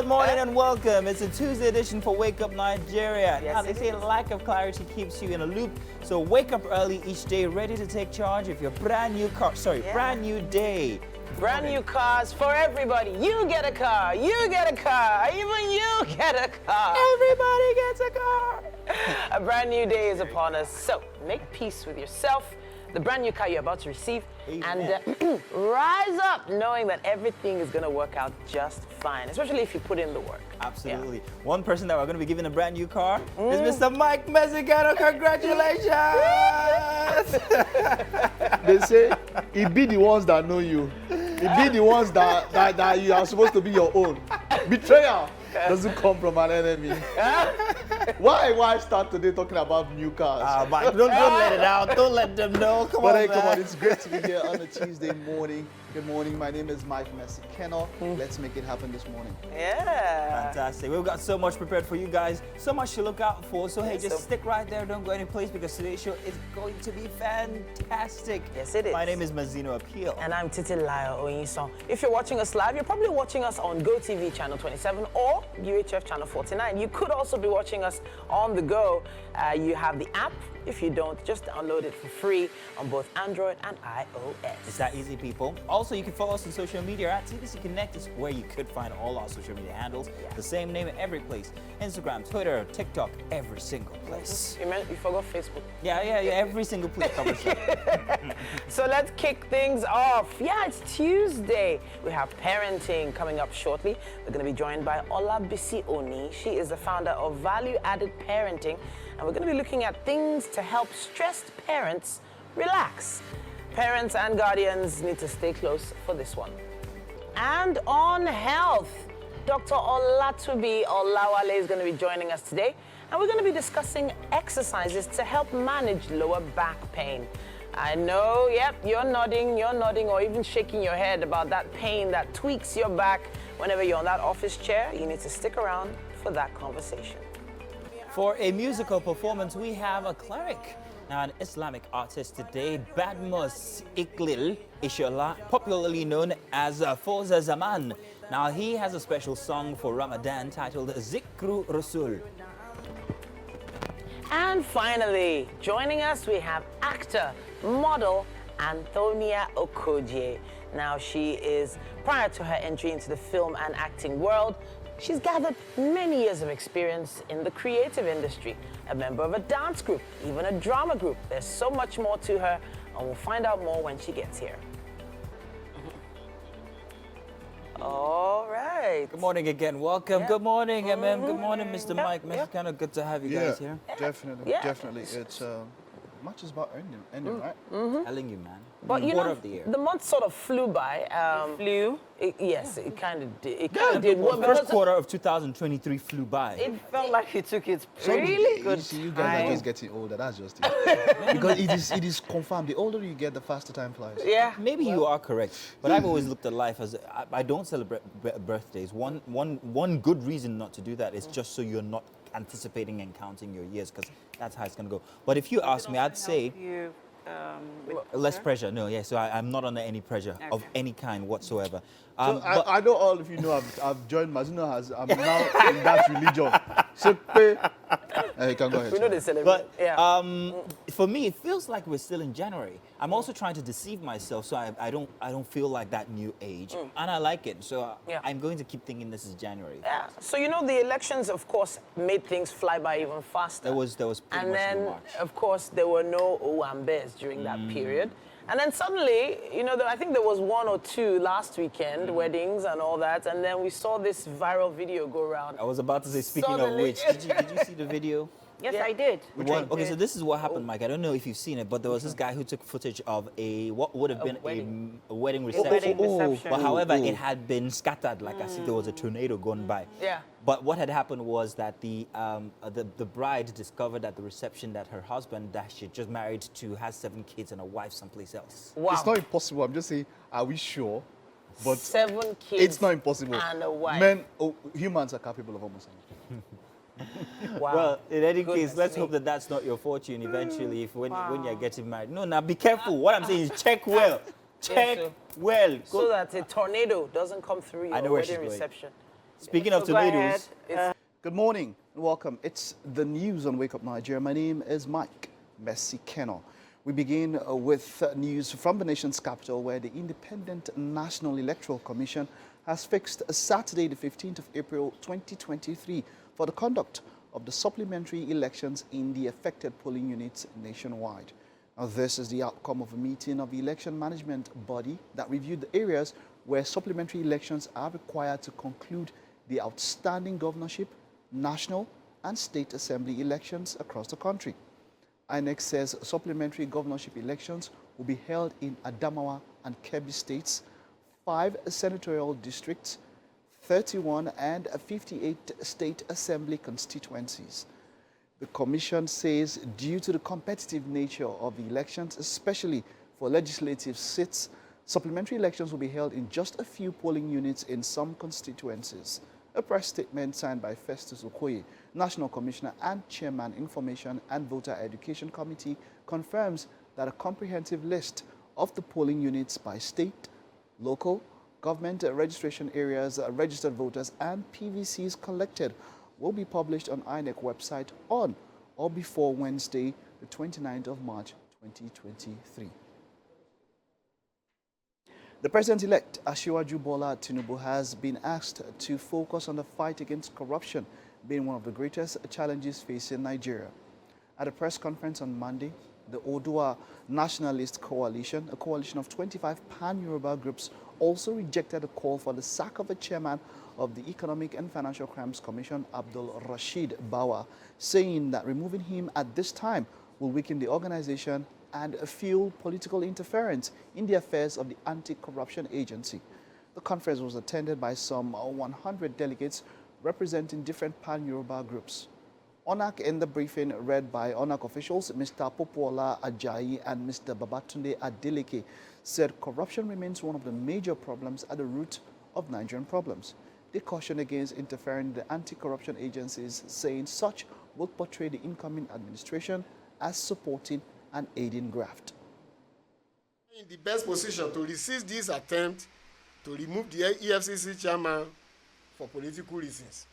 Good morning and welcome. It's a Tuesday edition for Wake Up Nigeria. Yes, Now, they say lack of clarity keeps you in a loop. So wake up early each day, ready to take charge of your brand new car. Brand new day. Brand new cars for everybody. You get a car. You get a car. Even you get a car. Everybody gets a car. A brand new day is upon us. So make peace with yourself, the brand new car you're about to receive, Amen. and rise up knowing that everything is going to work out just fine, especially if you put in the work. Absolutely. Yeah. One person that we're going to be giving a brand new car is Mr. Mike Mexicano. Congratulations! They say it be the ones that know you. It be the ones that you are supposed to be your own. Betrayal doesn't come from an enemy. Why start today talking about new cars? Mike, don't let it out. Don't let them know. Come on, It's great to be here on a Tuesday morning. Good morning. My name is Mike Mexicano. Let's make it happen this morning. Yeah. Fantastic. We've got so much prepared for you guys. So much to look out for. So, hey, just stick right there. Don't go any place because today's show is going to be fantastic. Yes, it is. My name is Mazino Appeal. And I'm Titi Layo Oyinson. If you're watching us live, you're probably watching us on GOTV channel 27 or UHF channel 49. You could also be watching us on the go. You have the app. If you don't, just download it for free on both Android and iOS. It's that easy, people. Also, you can follow us on social media at TDC Connect is where you could find all our social media handles. Yeah. The same name in every place. Instagram, Twitter, TikTok, every single place. You forgot Facebook. Yeah, every single place covers it. So let's kick things off. Yeah, it's Tuesday. We have parenting coming up shortly. We're going to be joined by Olabisi Oni. She is the founder of Value Added Parenting. And we're going to be looking at things to help stressed parents relax. Parents and guardians need to stay close for this one. And on health, Dr. Olatubi Olawale is going to be joining us today. And we're going to be discussing exercises to help manage lower back pain. I know, yep, you're nodding, or even shaking your head about that pain that tweaks your back whenever you're on that office chair. You need to stick around for that conversation. For a musical performance, we have a cleric. Now, an Islamic artist today, Badmus Iqlil Ishola, popularly known as Fawza Zaman. Now, he has a special song for Ramadan titled Zikru Rasul. And finally, joining us, we have actor, model, Antonia Okoje. Now, she is, prior to her entry into the film and acting world, she's gathered many years of experience in the creative industry, a member of a dance group, even a drama group. There's so much more to her, and we'll find out more when she gets here. All right. Good morning again. Welcome. Yeah. Good morning, MM. Good morning, Mr. Mike Mexicano. Good to have you guys here. Definitely. Yeah. Definitely. It's much is about ending, right? Telling you, man. But you Quarter know, of the year. the month sort of flew by. Yes, it kind of did. It kind of did. Well, The first quarter of 2023 flew by. It felt like it took its You good see, you guys are just getting older. That's just it. Because it is confirmed. The older you get, the faster time flies. Yeah. Maybe you are correct, but I've always looked at life as I don't celebrate birthdays. One good reason not to do that is just so you're not anticipating and counting your years, because that's how it's going to go. But if you ask me, I'd say less pressure. No, yeah. So I'm not under any pressure of any kind whatsoever. So I know all of you know I've joined Mazino I'm now in that religion. So you can go ahead. We know they celebrate. But for me, it feels like we're still in January. I'm also trying to deceive myself, so I don't feel like that new age, and I like it. So I'm going to keep thinking this is January. Yeah. So you know the elections, of course, made things fly by even faster. There was pretty and much then, no March. of course, there were no Owambes during that period. And then suddenly, you know, I think there was 1 or 2 last weekend, weddings and all that. And then we saw this viral video go around. I was about to say, speaking Suddenly. of which, did you see the video? Yes, I did. Okay, so this is what happened, Mike. I don't know if you've seen it, but there was this guy who took footage of what would have been a wedding reception. But however, it had been scattered like as if there was a tornado going by. Yeah. But what had happened was that the bride discovered at the reception that her husband that she just married to has 7 kids and a wife someplace else. Wow. It's not impossible. I'm just saying, are we sure? But 7 kids. it's not impossible. And a wife. Humans are capable of almost anything. Wow. Well, in any Goodness case, let's me. hope that that's not your fortune eventually when you're getting married. No, now be careful. What I'm saying is check well. Check sir. well. So that a tornado doesn't come through I know your where she's wedding going. reception. Speaking of So go ahead. tomatoes, Good morning and welcome. It's the news on Wake Up Nigeria. My name is Mike Messi Kennel. We begin with news from the nation's capital, where the Independent National Electoral Commission has fixed Saturday, the 15th of April 2023, for the conduct of the supplementary elections in the affected polling units nationwide. Now, this is the outcome of a meeting of the election management body that reviewed the areas where supplementary elections are required to conclude the outstanding governorship, national and state assembly elections across the country. INEC says supplementary governorship elections will be held in Adamawa and Kebbi states, 5 senatorial districts, 31 and 58 state assembly constituencies. The commission says due to the competitive nature of the elections, especially for legislative seats, supplementary elections will be held in just a few polling units in some constituencies. A press statement signed by Festus Okoye, National Commissioner and Chairman, Information and Voter Education Committee, confirms that a comprehensive list of the polling units by state, local, government registration areas, registered voters and PVCs collected will be published on INEC website on or before Wednesday, the 29th of March 2023. The President-elect, Asiwaju Bola Tinubu, has been asked to focus on the fight against corruption, being one of the greatest challenges facing Nigeria. At a press conference on Monday, the Odua Nationalist Coalition, a coalition of 25 pan-Yoruba groups, also rejected a call for the sack of the chairman of the Economic and Financial Crimes Commission, Abdul Rashid Bawa, saying that removing him at this time will weaken the organization and fuel political interference in the affairs of the anti-corruption agency. The conference was attended by some 100 delegates representing different pan-Yoruba groups. ONAC, in the briefing read by ONAC officials, Mr. Popola Ajayi and Mr. Babatunde Adeleke, said corruption remains one of the major problems at the root of Nigerian problems. They cautioned against interfering in the anti-corruption agencies, saying such would portray the incoming administration as supporting and aiding graft. In the best position to resist this attempt to remove the EFCC chairman for political reasons.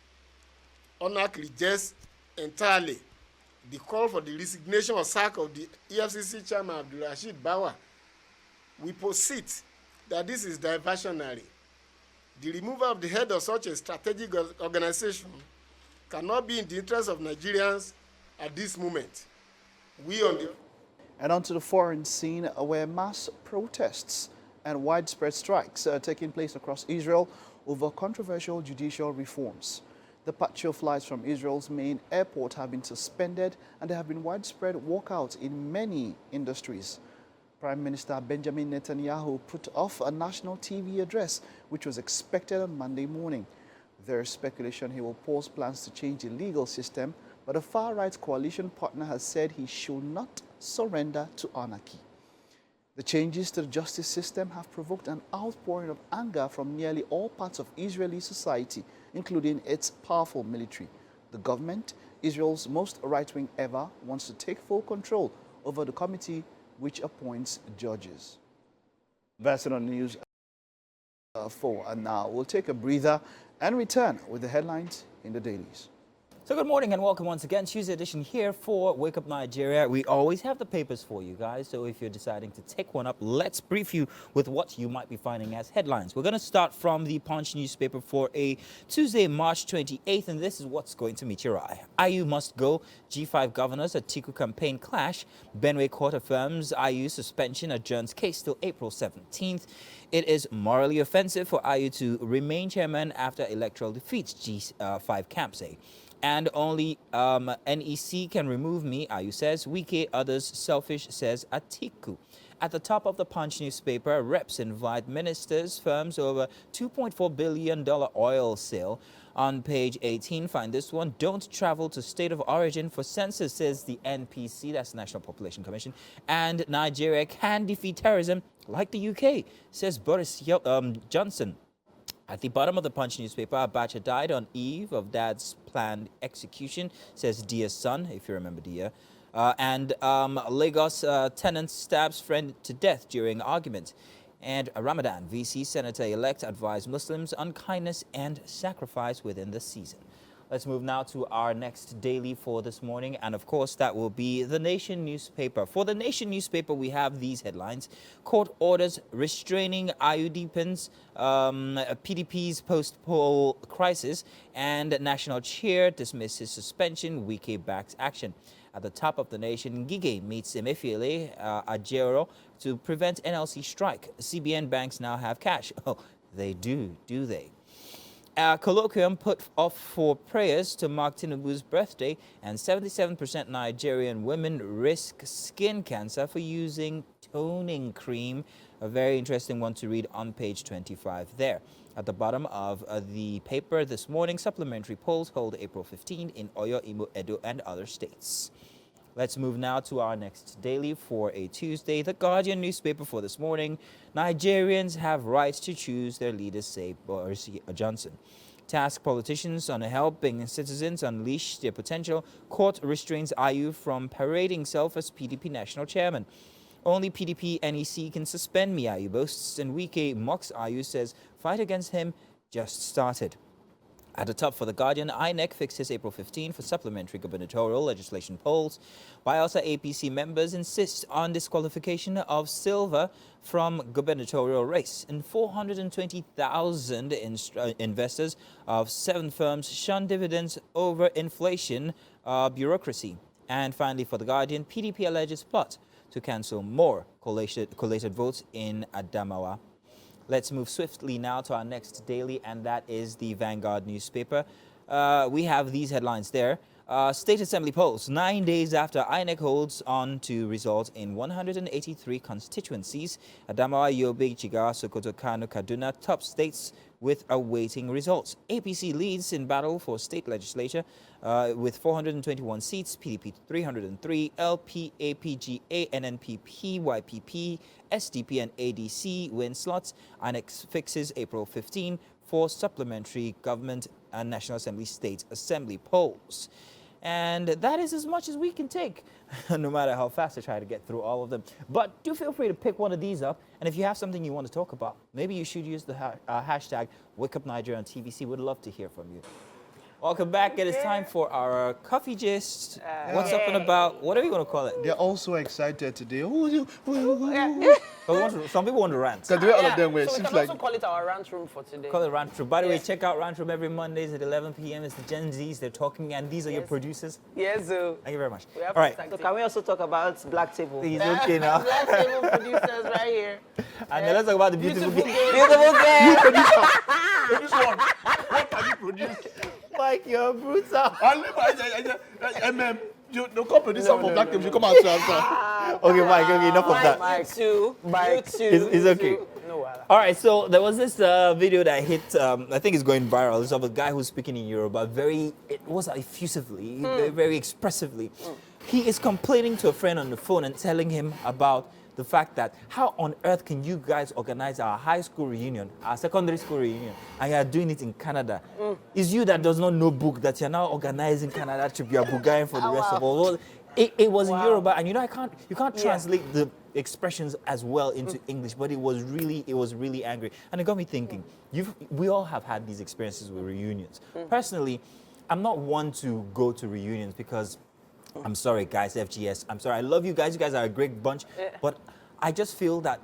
ONAC rejects entirely the call for the resignation or sack of the EFCC chairman Abdul Rashid Bawa. We posit that this is diversionary. The removal of the head of such a strategic organization cannot be in the interest of Nigerians at this moment. We on the And onto the foreign scene, where mass protests and widespread strikes are taking place across Israel over controversial judicial reforms. Departure flights from Israel's main airport have been suspended, and there have been widespread walkouts in many industries. Prime Minister Benjamin Netanyahu put off a national TV address, which was expected on Monday morning. There is speculation he will pause plans to change the legal system, but a far-right coalition partner has said he should not surrender to anarchy. The changes to the justice system have provoked an outpouring of anger from nearly all parts of Israeli society, including its powerful military. The government, Israel's most right-wing ever, wants to take full control over the committee which appoints judges. That's it on the news 4. And now we'll take a breather and return with the headlines in the dailies. So good morning and welcome once again. Tuesday edition here for Wake Up Nigeria. We always have the papers for you guys, so if you're deciding to take one up, let's brief you with what you might be finding as headlines. We're going to start from the Punch newspaper for a Tuesday, March 28th, and this is what's going to meet your eye. IU must go. G5 governors Atiku campaign clash. Benue court affirms IU suspension, adjourns case till April 17th. It is morally offensive for IU to remain chairman after electoral defeat, G5 camp say. And only NEC can remove me, IU says. Wike, others selfish, says Atiku. At the top of the Punch newspaper, reps invite ministers, firms over $2.4 billion oil sale. On page 18, find this one. Don't travel to state of origin for census, says the NPC, that's National Population Commission. And Nigeria can defeat terrorism like the UK, says Boris Johnson. At the bottom of the Punch newspaper, Abacha died on eve of dad's planned execution, says Dia's son, if you remember Dia. And Lagos tenant stabs friend to death during argument. And Ramadan, VC Senator-elect advised Muslims on kindness and sacrifice within the season. Let's move now to our next daily for this morning. And of course, that will be The Nation newspaper. For The Nation newspaper, we have these headlines. Court orders restraining IUD pins, PDP's post-poll crisis, and national chair dismisses suspension, Wike backs action. At the top of The Nation, Gige meets Emefiele Ajero to prevent NLC strike. CBN banks now have cash. Oh, they do they? A colloquium put off for prayers to mark Tinubu's birthday, and 77% Nigerian women risk skin cancer for using toning cream. A very interesting one to read on page 25 there. At the bottom of the paper this morning, supplementary polls hold April 15 in Oyo, Imo, Edo, and other states. Let's move now to our next daily for a Tuesday. The Guardian newspaper for this morning. Nigerians have rights to choose their leaders, say Boris Johnson. Task politicians on helping citizens unleash their potential. Court restrains IU from parading self as PDP national chairman. Only PDP NEC can suspend me, IU boasts, and Wike mocks IU, says fight against him just started. At the top for The Guardian, INEC fixes April 15 for supplementary gubernatorial legislation polls. Bielsa APC members insist on disqualification of Silva from gubernatorial race. And 420,000 investors of 7 firms shun dividends over inflation bureaucracy. And finally for The Guardian, PDP alleges plot to cancel more collated votes in Adamawa. Let's move swiftly now to our next daily, and that is the Vanguard newspaper. We have these headlines there. State Assembly polls, 9 days after INEC holds on to results in 183 constituencies. Adamawa, Yobe, Jigawa, Sokoto, Kano, Kaduna, top states with awaiting results. APC leads in battle for state legislature with 421 seats, PDP 303, LP, APGA, NNPP, YPP, SDP, and ADC win slots. INEC fixes April 15 for supplementary government and National Assembly State Assembly polls. And that is as much as we can take, no matter how fast I try to get through all of them. But do feel free to pick one of these up. And if you have something you want to talk about, maybe you should use the hashtag WakeUpNigeria on TVC. We'd love to hear from you. Welcome back. It is time for our coffee gist. What's up and about? What are we going to call it? They're all so excited today. Some people want to rant. Can do it all of them way. So we Seems can like also call it our rant room for today. Call it Rant Room. By the way, check out Rant Room every Mondays at 11 p.m. It's the Gen Zs. They're talking, and these are your producers. Yes, so Thank you very much. we have All right. So can we also talk about Black Table? He's okay now. Black table producers right here. And then let's talk about the beautiful game. Beautiful game. Produce one. What can you produce? Mike, you're brutal. You come producer for Black Table. You come out to answer. Okay, Mike, okay, enough of that. Mike too. Mike too. It's okay. No, All right, so there was this video that hit, I think it's going viral. It's of a guy who's speaking in Yoruba it was effusively, very expressively. He is complaining to a friend on the phone and telling him about the fact that how on earth can you guys organize our high school reunion, our secondary school reunion, and you're doing it in Canada? It's you that does not know book that you're now organizing Canada trip, you're Bulgarian for the rest of all. It was in Yoruba, and you can't translate the expressions as well into English, but it was really angry, and it got me thinking. We all have had these experiences with reunions. Personally, I'm not one to go to reunions because I'm sorry, guys, FGS. I'm sorry. I love you guys. You guys are a great bunch. But I just feel that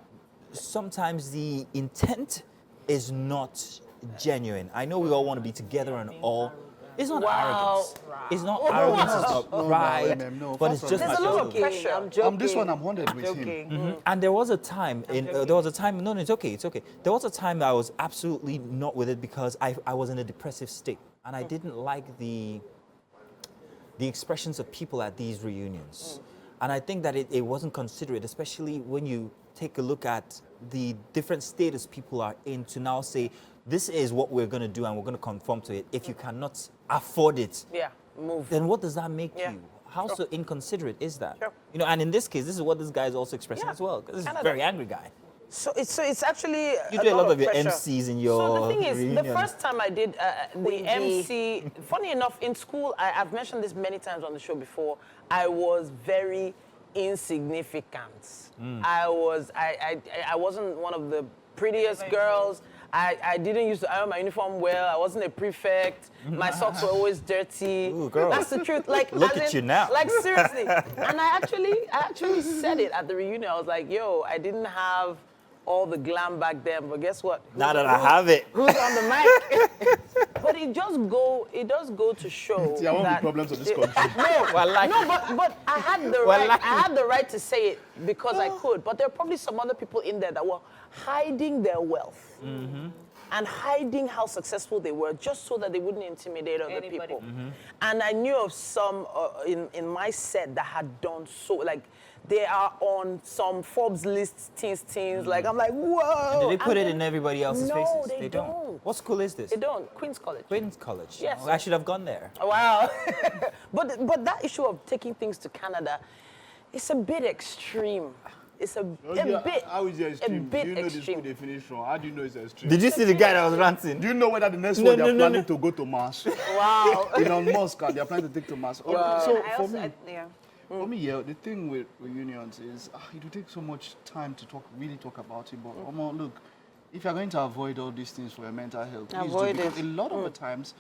sometimes the intent is not genuine. I know we all want to be together and all. It's not arrogance. It's not arrogance. It's not pride. But it's just There's a lot of pressure. I'm joking. This one I'm 100 with him. And there was a time, no, it's okay. There was a time that I was absolutely not with it because I was in a depressive state. And I didn't like the expressions of people at these reunions. And I think that it wasn't considerate, especially when you take a look at the different status people are in to now say, this is what we're going to do and we're going to conform to it. If you cannot afford it, move. then what does that make you? How so inconsiderate is that? You know, and in this case, this is what this guy is also expressing as well. Because this is a very angry guy. So it's actually You do a lot of your pressure. MCs in your So the thing is, reunion. the first time I did the MC, funny enough, in school, I've mentioned this many times on the show before, I was very insignificant. I wasn't one of the prettiest girls. I didn't used to iron my uniform well. I wasn't a prefect. My socks were always dirty. Ooh, girl. That's the truth. Like, Look as at in, you now. Like, seriously. And I actually said it at the reunion. I was like, yo, I didn't have all the glam back then, but guess what? Now that I have it. Who's on the mic? But it does go to show See, I want the that problems of this country. but I had the right. I had the right to say it because I could. But there are probably some other people in there that were hiding their wealth and hiding how successful they were, just so that they wouldn't intimidate other people. And I knew of some in my set that had done so. Like, they are on some Forbes list, teens. Like, I'm like, whoa. Do they put it in everybody else's No, faces? they don't. What school is this? They don't. Queen's College. Queen's College. Yes. Oh, I should have gone there. Wow. but that issue of taking things to Canada, it's a bit extreme. It's a bit. How is it extreme? A bit Do you know the extreme. school they finished from? How do you know it's extreme? Did you see the guy that was ranting? Do you know whether the next No, one they're no, no, planning no. to go to Mars? Wow. Elon Musk, and they're planning to take to Mars. So I for also, me, yeah. for me, yeah, the thing with reunions is it will take so much time to really talk about it. But look, if you're going to avoid all these things for your mental health, please Avoid do. it. Because a lot of the times,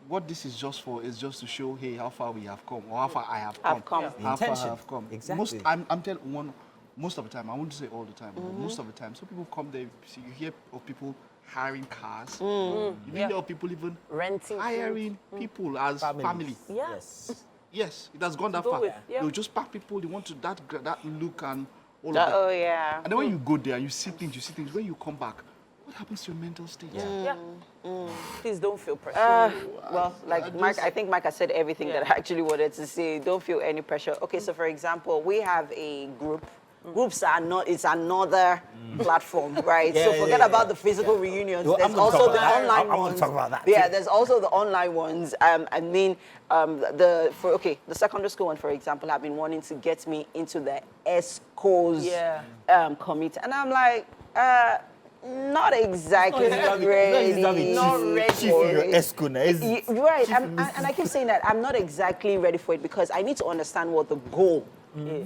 what this is just for is just to show, hey, how far we have come, or how far I have come. Have come. The How far I intention. have come. Exactly. I'm telling one. Most of the time, I won't say all the time, but most of the time, some people come there. You hear of people hiring cars. You hear of people even Renting. hiring people as family. Yeah. Yes. Yes, it has gone that Go far. with, yeah. They'll just pack people. They want to that look and all of Oh, that. yeah. And then when you go there, you see things. When you come back, what happens to your mental state? Yeah. Please don't feel pressure. Well, like Mike, I think Mike has said everything that I actually wanted to say. Don't feel any pressure. Okay, so for example, we have a group. Groups are not, it's another platform, right? Yeah, so yeah, forget yeah, about the physical reunions. Well, There's I'm gonna also talk the about that. online I wanna ones. talk about that Yeah, too. there's also the online ones. I mean, the secondary school one, for example, have been wanting to get me into the ESCOs committee. And I'm like, not exactly ready. Not ready Chief for in your it. ESCO now. Right, and I keep saying that I'm not exactly ready for it because I need to understand what the goal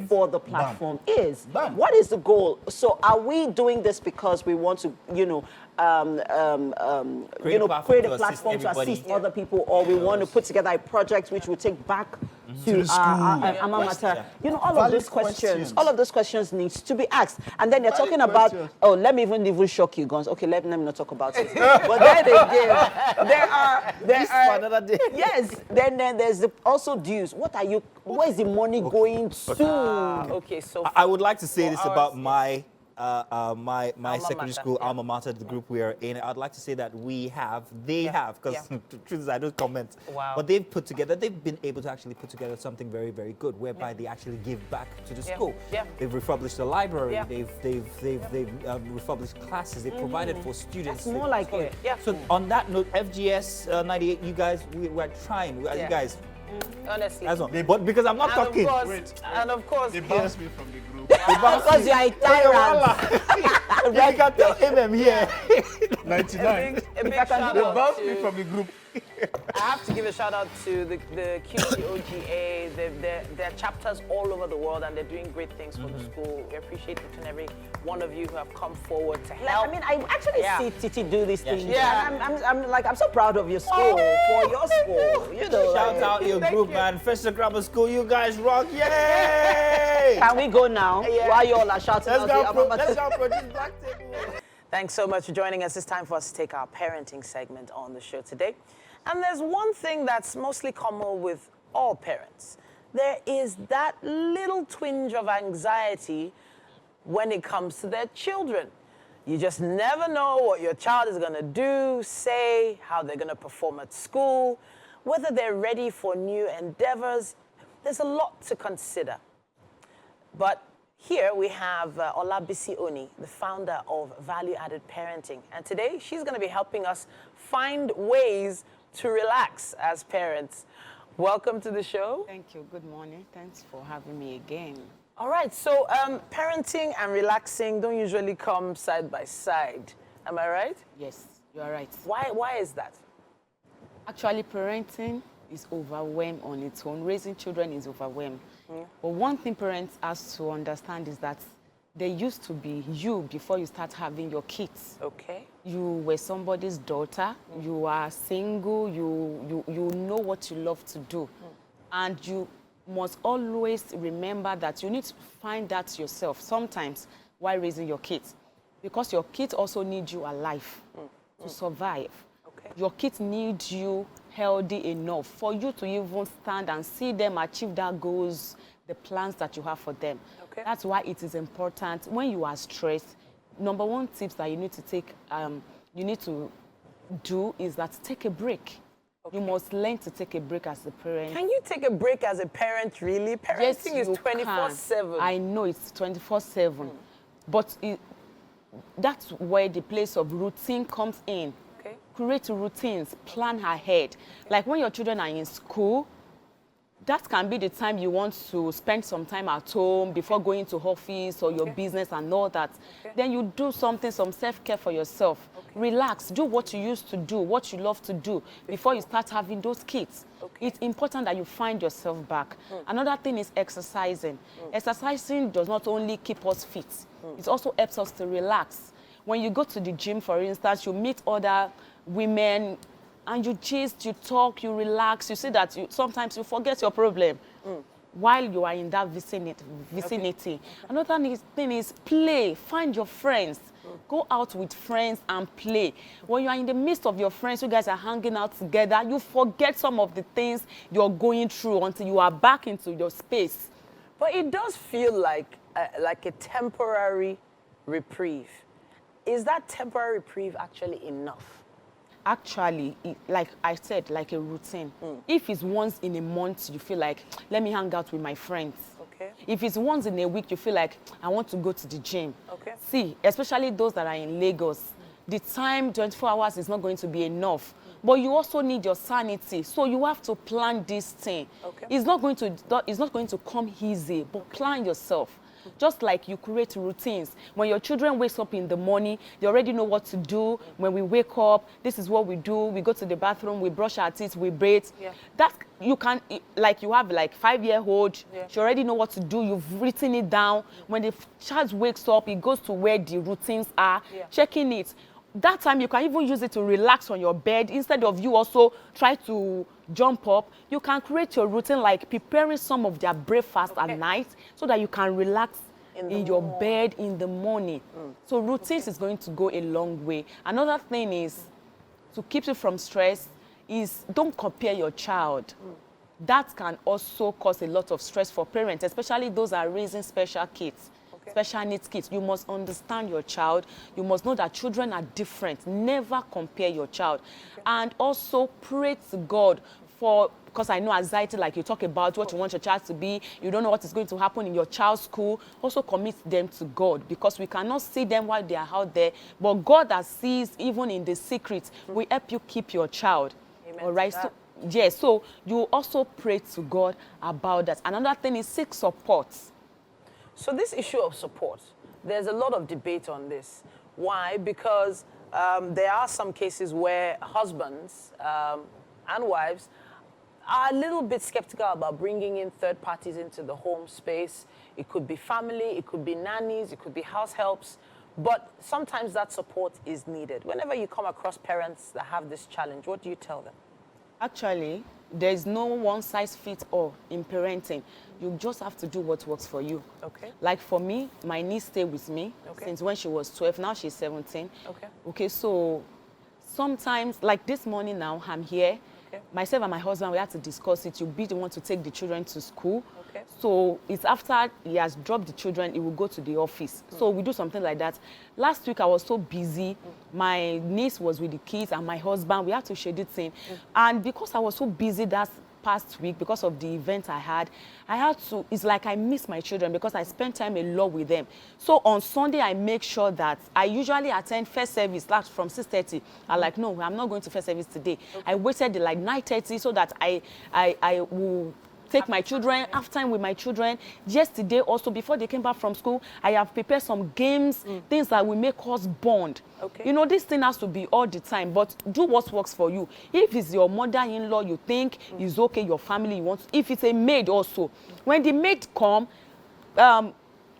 for the platform is. Bam. What is the goal? So are we doing this because we want to, Create a create a platform to platform assist to everybody. assist other people, or we want to put together a project which we take back to our alma mater? You know, all of Valid those questions, questions. all of those questions needs to be asked. And then they're Valid talking about, questions. oh, let me even shock you guys. Okay, let me not talk about it. But then again, there are another day. yes. Then there's also dues. Where is the money going to? Okay, so I would like to say this ours, about yes. my secondary mater, school yeah. alma mater, the group we are in. I'd like to say that they have, because the truth is I don't comment. Wow. But they've been able to actually put together something very, very good, whereby they actually give back to the school. Yeah. They've refurbished the library. Yeah. They've refurbished classes. They provided for students. That's more like it. Yeah. So on that note, FGS 98, you guys, we're trying. You Yeah. guys, honestly. that's all. But because I'm not talking. And of course, They bounced me from the group. Because you are a tyrant. You can tell him I'm here. 99. a big They shout out bounced me to, from the group. I have to give a shout out to the QCOGA. There are chapters all over the world, and they're doing great things for the school. We appreciate each and every one of you who have come forward to help. I mean, I actually Yeah. see Titi do these things. Yeah. And I'm so proud of your school, for your school. You know, Shout like, out your Thank group, you. man. Fisher Grammar School, you guys rock. Yay! can we go now? Yeah. While you all are shouting Let's out go, the alma mater? let's go produce Black Table. Thanks so much for joining us. It's time for us to take our parenting segment on the show today. And there's one thing that's mostly common with all parents. There is that little twinge of anxiety when it comes to their children. You just never know what your child is going to do, say, how they're going to perform at school, whether they're ready for new endeavors. There's a lot to consider. But here we have Olabisi Oni, the founder of Value Added Parenting. And today she's going to be helping us find ways to relax as parents. Welcome to the show. Thank you. Good morning. Thanks for having me again. All right, so parenting and relaxing don't usually come side by side. Am I right? Yes, you are right. Why is that? Actually, parenting is overwhelmed on its own. Raising children is overwhelmed. But one thing parents has to understand is that there used to be you before you start having your kids. Okay. You were somebody's daughter, you are single, you know what you love to do. And you must always remember that you need to find that yourself sometimes while raising your kids. Because your kids also need you alive to survive. Okay. Your kids need you healthy enough for you to even stand and see them achieve their goals, the plans that you have for them. Okay. That's why it is important when you are stressed. Number one tips that you need to take, you need to do is that take a break. Okay. You must learn to take a break as a parent. Can you take a break as a parent, really? Parenting is 24/7. I know it's 24/7, but that's where the place of routine comes in. Okay. Create routines, plan ahead. Okay. Like when your children are in school, that can be the time you want to spend some time at home before going to office or your business and all that. Okay. Then you do something, some self-care for yourself. Okay. Relax, do what you used to do, what you love to do before you start having those kids. Okay. It's important that you find yourself back. Another thing is exercising. Exercising does not only keep us fit, it also helps us to relax. When you go to the gym, for instance, you meet other women, and you gist, you talk, you relax, you see that sometimes you forget your problem while you are in that vicinity. Okay. Another thing is play, find your friends. Go out with friends and play. When you are in the midst of your friends, you guys are hanging out together, you forget some of the things you're going through until you are back into your space. But it does feel like a temporary reprieve. Is that temporary reprieve actually enough? Actually, like I said, like a routine. If it's once in a month, you feel like, let me hang out with my friends. Okay. If it's once in a week, you feel like, I want to go to the gym. Okay. See, especially those that are in Lagos, the time, 24 hours is not going to be enough. But you also need your sanity. So you have to plan this thing. Okay. It's not going to come easy, but plan yourself. Just like you create routines. When your children wake up in the morning, they already know what to do. When we wake up, this is what we do. We go to the bathroom, we brush our teeth, we bathe. Yeah. That you can, like you have like 5-year-old, she already know what to do. You've written it down. When the child wakes up, he goes to where the routines are, checking it. That time you can even use it to relax on your bed instead of you also try to jump up. You can create your routine like preparing some of their breakfast at night so that you can relax in your bed in the morning. So routines is going to go a long way. Another thing is to keep you from stress is don't compare your child. That can also cause a lot of stress for parents, especially those that are raising special kids. Special needs kids. You must understand your child. You must know that children are different. Never compare your child. And also pray to God for, because I know anxiety, like you talk about what you want your child to be. You don't know what is going to happen in your child's school. Also commit them to God, because we cannot see them while they are out there. But God that sees even in the secret will help you keep your child. Amen. All right. So, yes. So you also pray to God about that. Another thing is seek support. So this issue of support, there's a lot of debate on this. Why? Because there are some cases where husbands and wives are a little bit skeptical about bringing in third parties into the home space. It could be family, it could be nannies, it could be house helps, but sometimes that support is needed. Whenever you come across parents that have this challenge, what do you tell them? Actually, there is no one size fits all in parenting. You just have to do what works for you. Okay. Like for me, my niece stayed with me since when she was 12. Now she's 17. Okay. Okay, so sometimes, like this morning now, I'm here. Okay. Myself and my husband, we had to discuss it. You'll be the one to take the children to school. Okay. So it's after he has dropped the children, he will go to the office. So we do something like that. Last week, I was so busy. My niece was with the kids and my husband. We had to share this thing. And because I was so busy that past week, because of the event I had to, it's like I miss my children because I spend time a lot with them. So on Sunday, I make sure that I usually attend first service, like from 6:30. I'm like, no, I'm not going to first service today. Okay. I waited till like 9:30 so that I will take my children, have time with my children. Yesterday also, before they came back from school, I have prepared some games, things that will make us bond. Okay. You know, this thing has to be all the time, but do what works for you. If it's your mother-in-law, you think is okay, your family, you want, if it's a maid also, when the maid come,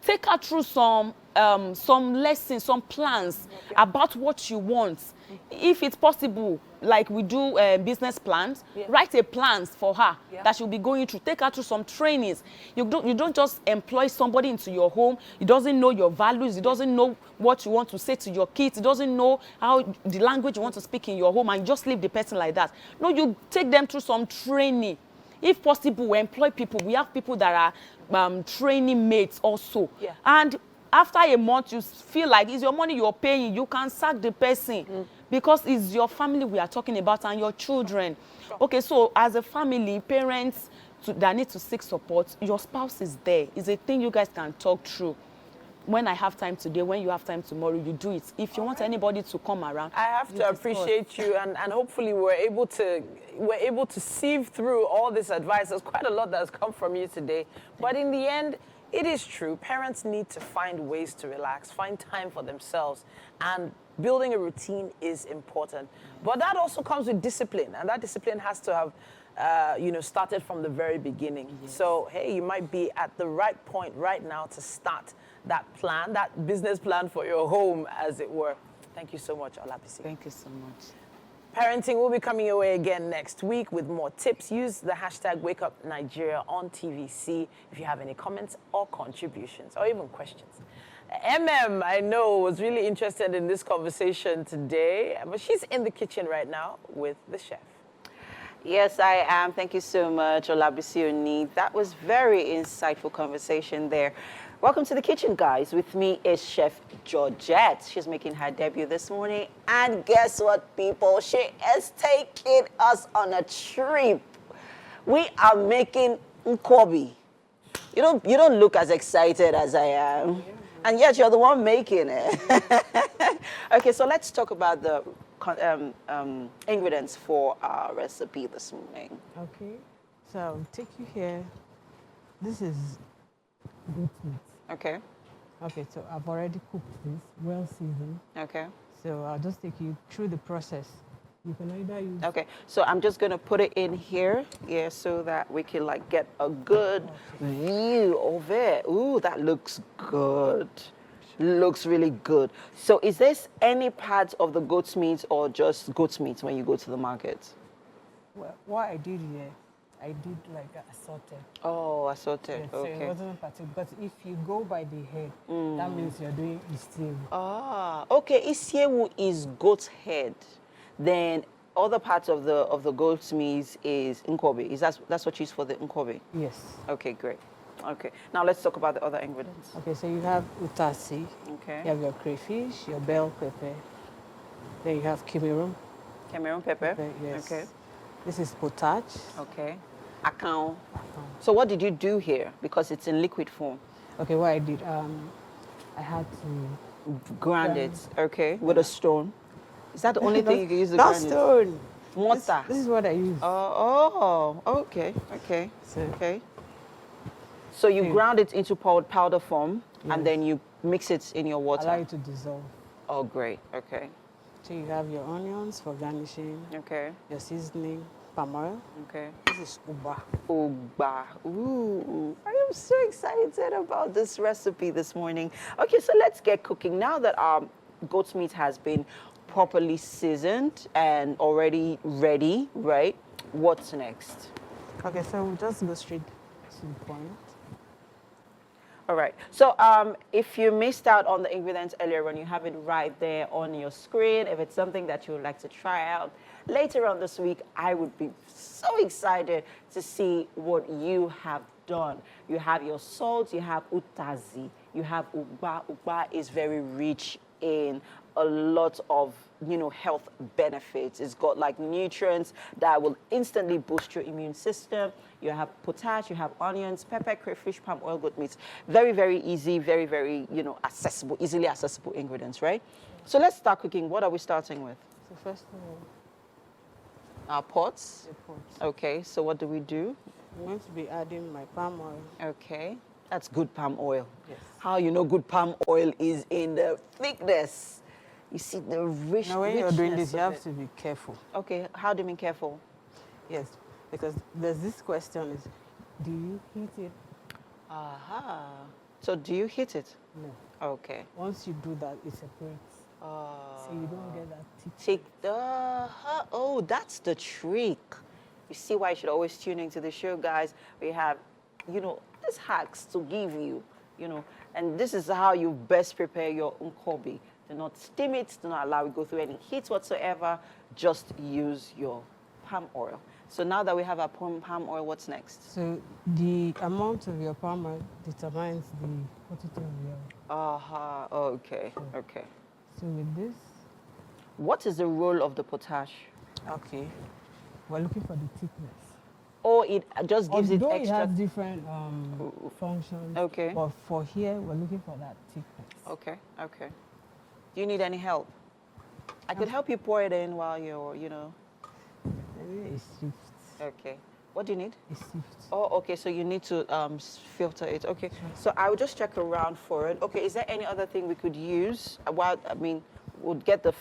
take her through some lessons, some plans about what you want. If it's possible, like we do business plans, write a plans for her that she'll be going through. Take her through some trainings. You don't just employ somebody into your home. He doesn't know your values. He doesn't know what you want to say to your kids. He doesn't know how the language you want to speak in your home, and just leave the person like that. No, you take them through some training. If possible, we employ people. We have people that are training mates also. Yeah. And after a month, you feel like it's your money you're paying. You can sack the person because it's your family we are talking about and your children. Okay, so as a family, parents that need to seek support, your spouse is there. It's a thing you guys can talk through. When I have time today, when you have time tomorrow, you do it. If you want anybody to come around, I have to appreciate you, and hopefully we're able to sieve through all this advice. There's quite a lot that has come from you today. But in the end, it is true. Parents need to find ways to relax, find time for themselves, and building a routine is important. But that also comes with discipline, and that discipline has to have started from the very beginning. Yes. So, hey, you might be at the right point right now to start that plan, that business plan for your home, as it were. Thank you so much, Olabisi. thank you so much. Parenting will be coming your way again next week with more tips. Use the hashtag WakeUpNigeria on TVC if you have any comments or contributions or even questions. I know, was really interested in this conversation today, but she's in the kitchen right now with the chef. Yes, I am. Thank you so much, Olabisi Oni. That was very insightful conversation there. Welcome to the kitchen, guys. With me is Chef Georgette. She's making her debut this morning. And guess what, people? She is taking us on a trip. We are making nkwobi. You don't look as excited as I am. And yet you're the one making it. Okay, so let's talk about the ingredients for our recipe this morning. Okay, so I'll take you here. This is goat meat. Okay. Okay, so I've already cooked this, well seasoned. Okay. So I'll just take you through the process. You can either use... Okay, so I'm just gonna put it in here, yeah, so that we can like get a good view of it. Ooh, that looks good. Looks really good. So is this any part of the goat's meat or just goat's meat when you go to the market? Well, what I did here, I did like assorted. Oh, assorted, Yes, so okay. it wasn't particular. But if you go by the head, that means you're doing isiewu. Ah, okay, isiewu is goat's head. Then other parts of the goat's meat is nkwobi. Is that's what you use for the nkwobi? Yes. Okay, great. Okay, now let's talk about the other ingredients. Okay, so you have utasi. Okay. You have your crayfish, your bell pepper. Then you have Cameroon. Cameroon pepper. Yes. Okay. This is potage. Okay. Akao. So what did you do here? Because it's in liquid form. Okay, what I did, I had to Grind it. Okay. With a stone. Is that the only thing you can use to grind it? stone. Mortar. This is what I use. Okay. Okay. So- Okay. So you ground it into powder form, and then you mix it in your water. Allow it to dissolve. Oh, great. Okay. So you have your onions for garnishing, Okay. your seasoning, palm oil. Okay. This is uba. Ugba. Ooh, I am so excited about this recipe this morning. Okay, so let's get cooking. Now that our goat's meat has been properly seasoned and already ready, right? What's next? Okay, so we'll just go straight to the point. All right. So if you missed out on the ingredients earlier on, you have it right there on your screen. If it's something that you would like to try out later on this week, I would be so excited to see what you have done. You have your salt, you have utazi, you have ugba. Ugba is very rich in a lot of, health benefits. It's got like nutrients that will instantly boost your immune system. You have potash, you have onions, pepper, crayfish, palm oil, goat meat. Very, very easy, very, very, accessible, easily accessible ingredients, right? So let's start cooking. What are we starting with? So first of all, Our pots. the pot. Okay, so what do we do? I'm going to be adding my palm oil. Okay. That's good palm oil. Yes. How you know good palm oil is in the thickness. You see the rich Now, when you're doing richness this, you of have it. to be careful. Okay, how do you mean careful? Yes, because there's this question is, do you heat it? Aha. So do you hit it? No. Okay. Once you do that, it separates. So you don't get that thick. Take the, oh, that's the trick. You see why you should always tune into the show, guys. We have, you know, these hacks to give you, you know, and this is how you best prepare your unkobi. Do not steam it, do not allow it to go through any heat whatsoever. Just use your palm oil. So now that we have our palm oil, what's next? So the amount of your palm oil determines the quantity of your oil. Aha, okay, okay. So with this, What is the role of the potash? okay, we're looking for the thickness. Oh, it just gives it Although it extra. has different functions, Okay. but for here, we're looking for that thickness. Okay, okay. Do you need any help? I could help you pour it in while you're, you know. Maybe a sift. Okay. What do you need? A sift. Oh, okay. So you need to filter it. Okay. So I will just check around for it. Okay. Is there any other thing we could use? Well, I mean, we'll get the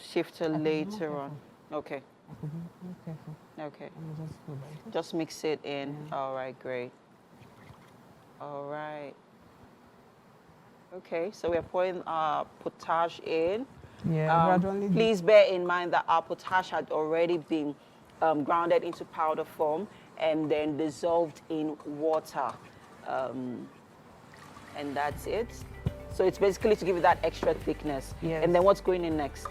shifter later on. Okay. I could be more careful. Okay. I'm just go like this. Just mix it in. All right. Great. All right. Okay. So we're pouring our potash in. Yeah, gradually. Please bear in mind that our potash had already been grounded into powder form and then dissolved in water. And that's it. So it's basically to give it that extra thickness. Yes. And then what's going in next?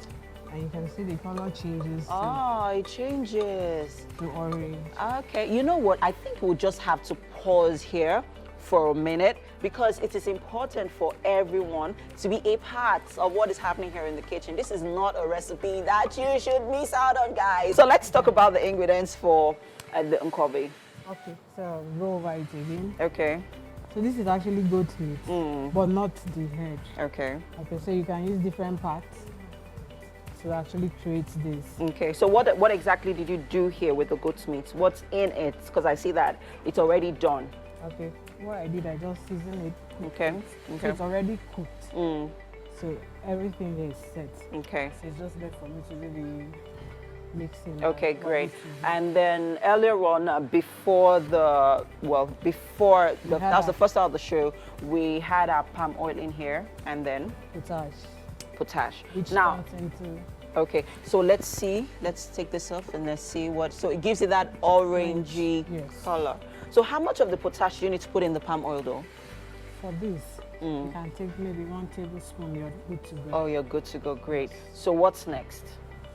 And you can see the color changes Oh, it changes. to orange. Okay, you know what? I think we'll just have to pause here for a minute because it is important for everyone to be a part of what is happening here in the kitchen. This is not a recipe that you should miss out on, guys. So let's talk about the ingredients for the nkobi. Okay, so go over it again. Okay, So this is actually goat meat, but not the head. okay, Okay, so you can use different parts to actually create this. okay. So what exactly did you do here with the goat's meat? What's in it? Because I see that it's already done. Okay, what I did, I just seasoned it. Okay, So okay, it's already cooked. So everything is set. okay. So it's just left for me to really mix in. Okay, what great. needs to be. And then earlier on, before that was the first part of the show, we had our palm oil in here, and then Potash, potash. which Now, turns into okay, so let's see. Let's take this off and let's see what. So it gives it that orangey Yes. color. So how much of the potash do you need to put in the palm oil, though? for this. You can take maybe 1 tablespoon. You're good to go. Oh, you're good to go. Great. So what's next?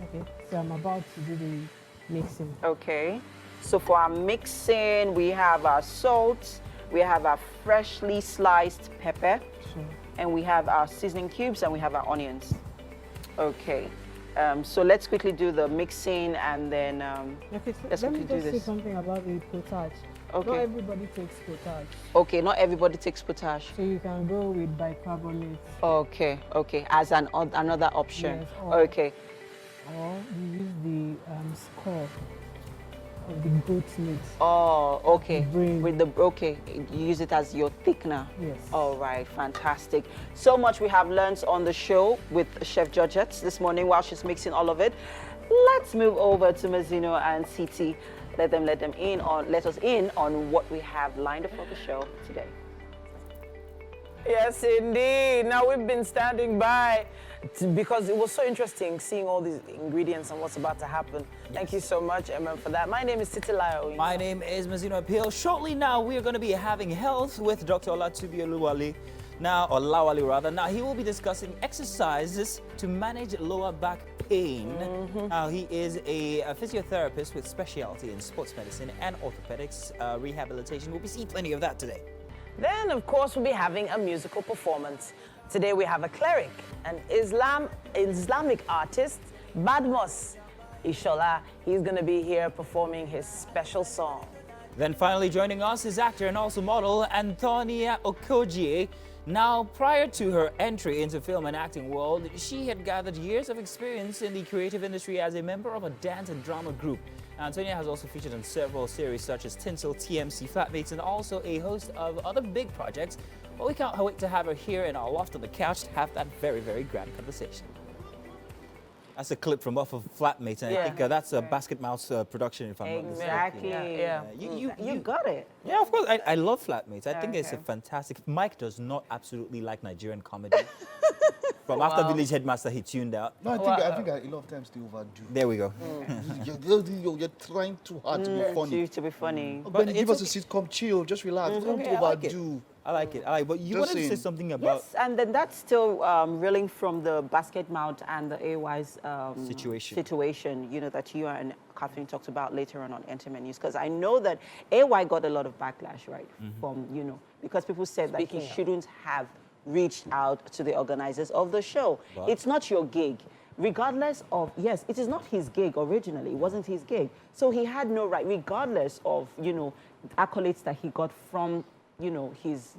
Okay, so I'm about to do the mixing. Okay. So for our mixing, we have our salt, we have our freshly sliced pepper, Sure. and we have our seasoning cubes, and we have our onions. Okay. So let's quickly do the mixing, and then Okay, so let's let me quickly do just say this. something about the potash. Okay. Not everybody takes potash, Okay, not everybody takes potash. so you can go with bicarbonate, Okay, okay, as another option. Yes, or- Okay, or you use the skull of the goat meat. oh, okay. brain. With the okay, you use it as your thickener. Yes. All right, fantastic. So much we have learned on the show with Chef Georgette this morning while she's mixing all of it. Let's move over to Mazino and Siti. Let us in on what we have lined up for the show today. Yes, indeed. Now we've been standing by because it was so interesting seeing all these ingredients and what's about to happen. Thank you so much, Emma, for that. My name is Titilayo. My name is Mazino Appeal. Shortly now, we are going to be having health with Dr. Olatubi Oluwale. Now, or Lawali rather. Now, he will be discussing exercises to manage lower back pain. Now, he is a physiotherapist with specialty in sports medicine and orthopedics rehabilitation. We'll be seeing plenty of that today. Then, of course, we'll be having a musical performance. Today we have a cleric, an Islamic artist, Badmos Ishola. He's going to be here performing his special song. Then finally joining us is actor and also model Antonia Okojie. Now, prior to her entry into film and acting world, she had gathered years of experience in the creative industry as a member of a dance and drama group. Antonia has also featured on several series such as Tinsel, TMC, Flatmates, and also a host of other big projects. But we can't wait to have her here in our loft on the couch to have that very, very grand conversation. That's a clip from off of Flatmates, and I think that's a Basket Mouse production, if I'm not mistaken. Exactly. You got it. Yeah, of course. I love Flatmates. I think it's a fantastic. Mike does not absolutely like Nigerian comedy. From after Village Headmaster, he tuned out. No, I think a lot of times they overdo. There we go. You're trying too hard to be funny. To be funny. But give us a sitcom, chill, just relax. Don't overdo. I like it. But you wanted to say something about... Yes, and then that's still reeling from the Basket Mouth and the AY's situation, you know, that you and Catherine talked about later on Entertainment News. Because I know that AY got a lot of backlash, right, from, you know, because people said that he shouldn't have reached out to the organizers of the show. But it's not your gig. Regardless of, yes, it is not his gig originally. It wasn't his gig. So he had no right, regardless of, you know, accolades that he got from, you know, his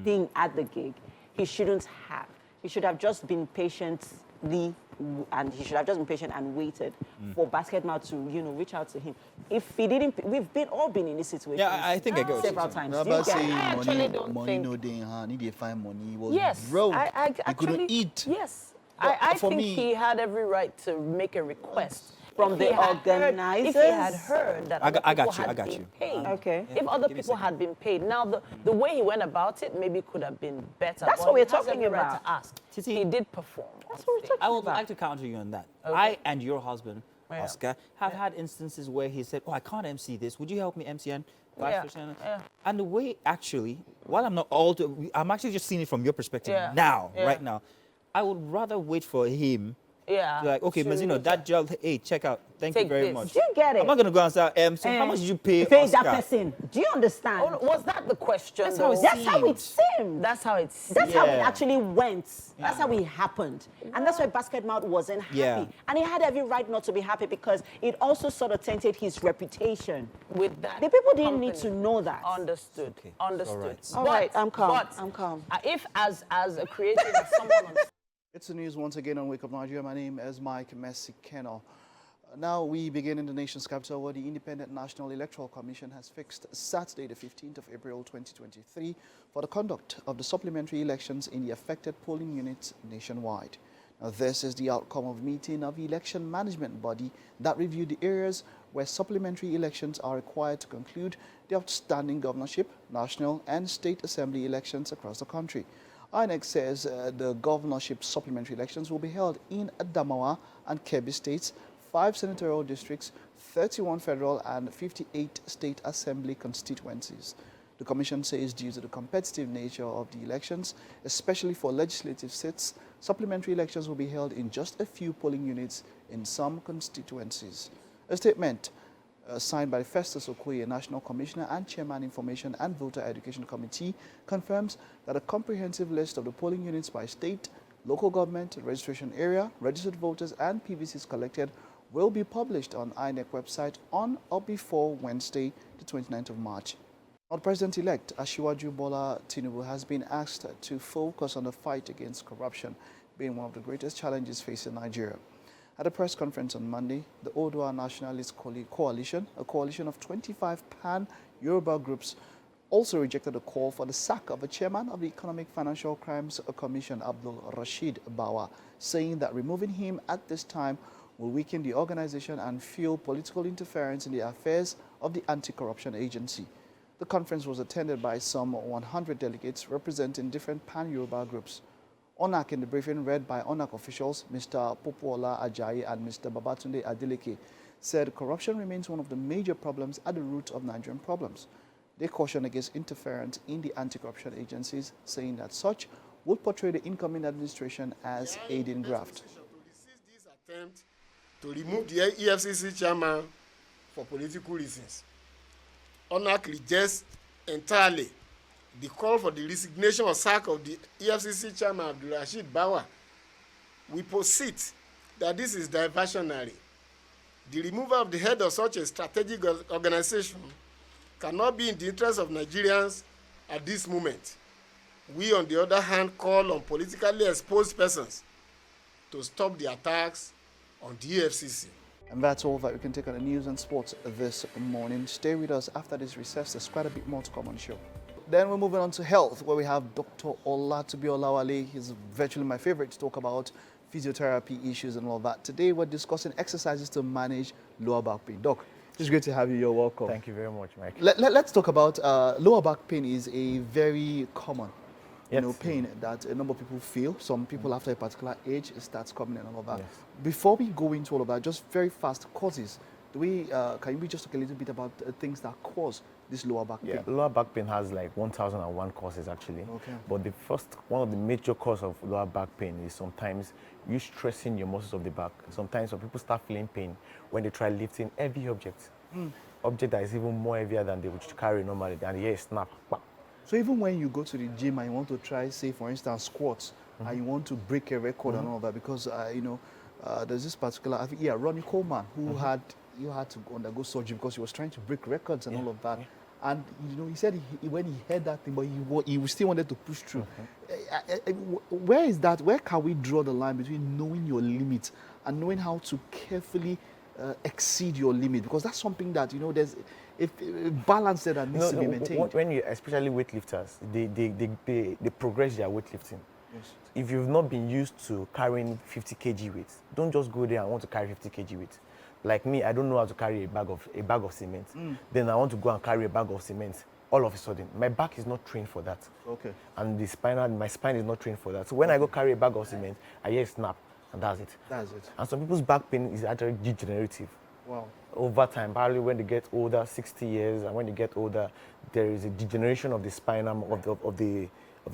thing at the gig. He shouldn't have. He should have just been patiently, and he should have just been patient and waited for Basket Mouth to, you know, reach out to him. If he didn't, we've all been in this situation. Yeah, I think I get several times. No, but saying money no day, need to find money. He was broke. He couldn't eat. Yes. I think he had every right to make a request from the organizers. If he had heard that other people had been paid. Okay. If other people had been paid. Now, the way he went about it maybe could have been better. That's what we're talking about. Right to ask. He did perform. That's what we're talking about. I would like to counter you on that. Okay. I and your husband, Oscar, have had instances where he said, I can't MC this. Would you help me MC? And and the way, actually, while I'm not I'm actually just seeing it from your perspective now, right now. I would rather wait for him. Like, okay, Mazzino, that job, hey, check out. Thank you very much. Do you get it? I'm not going to go and say, so how much did you pay Pay Oscar? that person. Do you understand? Oh, was that the question? That's how it seemed. That's how it seemed. That's how it actually went. That's how it happened. And that's why Basket Mouth wasn't happy. And he had every right not to be happy because it also sort of tainted his reputation. With that. The people didn't need to know that. Understood. Okay. Understood. All right, I'm calm. But I'm calm. If as a creative, as someone on... It's the news once again on Wake Up Nigeria. My name is Mike Messi-Keno. Now we begin in the nation's capital where the Independent National Electoral Commission has fixed Saturday the 15th of April 2023 for the conduct of the supplementary elections in the affected polling units nationwide. Now this is the outcome of a meeting of the election management body that reviewed the areas where supplementary elections are required to conclude the outstanding governorship, national and state assembly elections across the country. INEC says the governorship supplementary elections will be held in Adamawa and Kebbi states, 5 senatorial districts, 31 federal and 58 state assembly constituencies. The commission says due to the competitive nature of the elections, especially for legislative seats, supplementary elections will be held in just a few polling units in some constituencies. A statement signed by Festus Okoye, National Commissioner and Chairman Information and Voter Education Committee, confirms that a comprehensive list of the polling units by state, local government, registration area, registered voters and PVCs collected will be published on INEC website on or before Wednesday, the 29th of March. Our President-elect Asiwaju Bola Tinubu has been asked to focus on the fight against corruption, being one of the greatest challenges facing Nigeria. At a press conference on Monday, the Odua Nationalist Coalition, a coalition of 25 pan-Yoruba groups, also rejected a call for the sack of the chairman of the Economic Financial Crimes Commission, Abdul Rashid Bawa, saying that removing him at this time will weaken the organization and fuel political interference in the affairs of the anti-corruption agency. The conference was attended by some 100 delegates representing different pan-Yoruba groups. ONAC in the briefing read by ONAC officials, Mr. Popola Ajayi and Mr. Babatunde Adeleke, said corruption remains one of the major problems at the root of Nigerian problems. They cautioned against interference in the anti-corruption agencies, saying that such would portray the incoming administration as aiding graft. To resist this attempt to remove the EFCC chairman for political reasons, ONAC rejects entirely the call for the resignation or sack of the EFCC chairman Abdul Rashid Bawa. We posit that this is diversionary. The removal of the head of such a strategic organization cannot be in the interest of Nigerians at this moment. We, on the other hand, call on politically exposed persons to stop the attacks on the EFCC. And that's all that we can take on the news and sports this morning. Stay with us after this recess. There's quite a bit more to come on the show. Then we're moving on to health, where we have Dr. Olatubi Olawale. He's virtually my favorite to talk about physiotherapy issues and all that. Today we're discussing exercises to manage lower back pain. Doc, it's great to have you. You're welcome. Thank you very much, Mike. Let's talk about lower back pain. Is a very common pain that a number of people feel. Some people after a particular age, it starts coming and all of that. Yes. Before we go into all of that, just very fast, causes. Can we just talk a little bit about things that cause this lower back pain? Yeah, lower back pain has like 1,001 causes actually. Okay. But one of the major causes of lower back pain is sometimes you stressing your muscles of the back. Sometimes when people start feeling pain when they try lifting heavy objects. Object that is even more heavier than they would carry normally, and here snap. So even when you go to the gym and you want to try, say, for instance, squats, and you want to break a record and all that, because, there's this particular, I think, Ronnie Coleman, who had to undergo surgery because he was trying to break records and all of that. And, he said when he heard that thing, but he still wanted to push through. Where is that? Where can we draw the line between knowing your limits and knowing how to carefully exceed your limit? Because that's something that, there's a balance there that needs to be maintained. When you, especially weightlifters, they progress their weightlifting. Yes. If you've not been used to carrying 50 kg weights, don't just go there and want to carry 50 kg weights. Like me, I don't know how to carry a bag of cement. Then I want to go and carry a bag of cement. All of a sudden, my back is not trained for that. Okay. And my spine is not trained for that. So when I go carry a bag of cement, I hear snap, and that's it. That's it. And some people's back pain is actually degenerative. Wow. Over time, probably when they get older, 60 years, and when they get older, there is a degeneration of the spinal, of the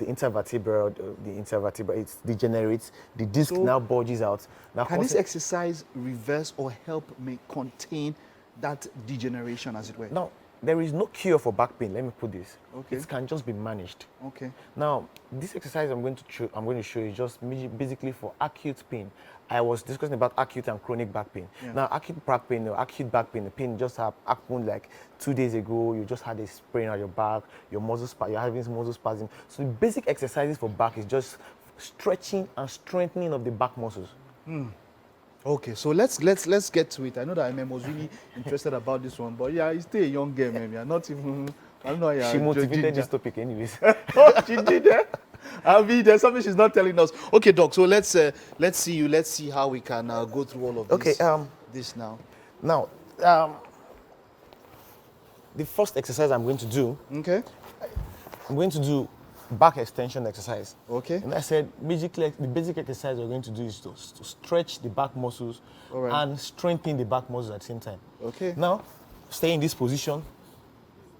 intervertebral. The intervertebral, it degenerates. The disc now bulges out. Now, can this exercise reverse or help contain that degeneration, as it were? Now, there is no cure for back pain. Let me put this. Okay. It can just be managed. Okay. Now, this exercise I'm going to show you just basically for acute pain. I was discussing about acute and chronic back pain. Yeah. Now, acute back pain or acute back pain, the pain just happened like 2 days ago. You just had a sprain on your back, you're having muscle spasm. So the basic exercises for back is just stretching and strengthening of the back muscles. Okay, so let's get to it. I know that MM was really interested about this one, but he's still a young girl, man. You're not even. I don't know. She motivated this topic, anyways. Oh, she did that. I mean, there's something she's not telling us. Okay, Doc. So let's see how we can go through all of this. Okay. This now. Now, the first exercise I'm going to do. Okay. I'm going to do back extension exercise. Okay. And I said, basically, the basic exercise we're going to do is to stretch the back muscles and strengthen the back muscles at the same time. Okay. Now, stay in this position.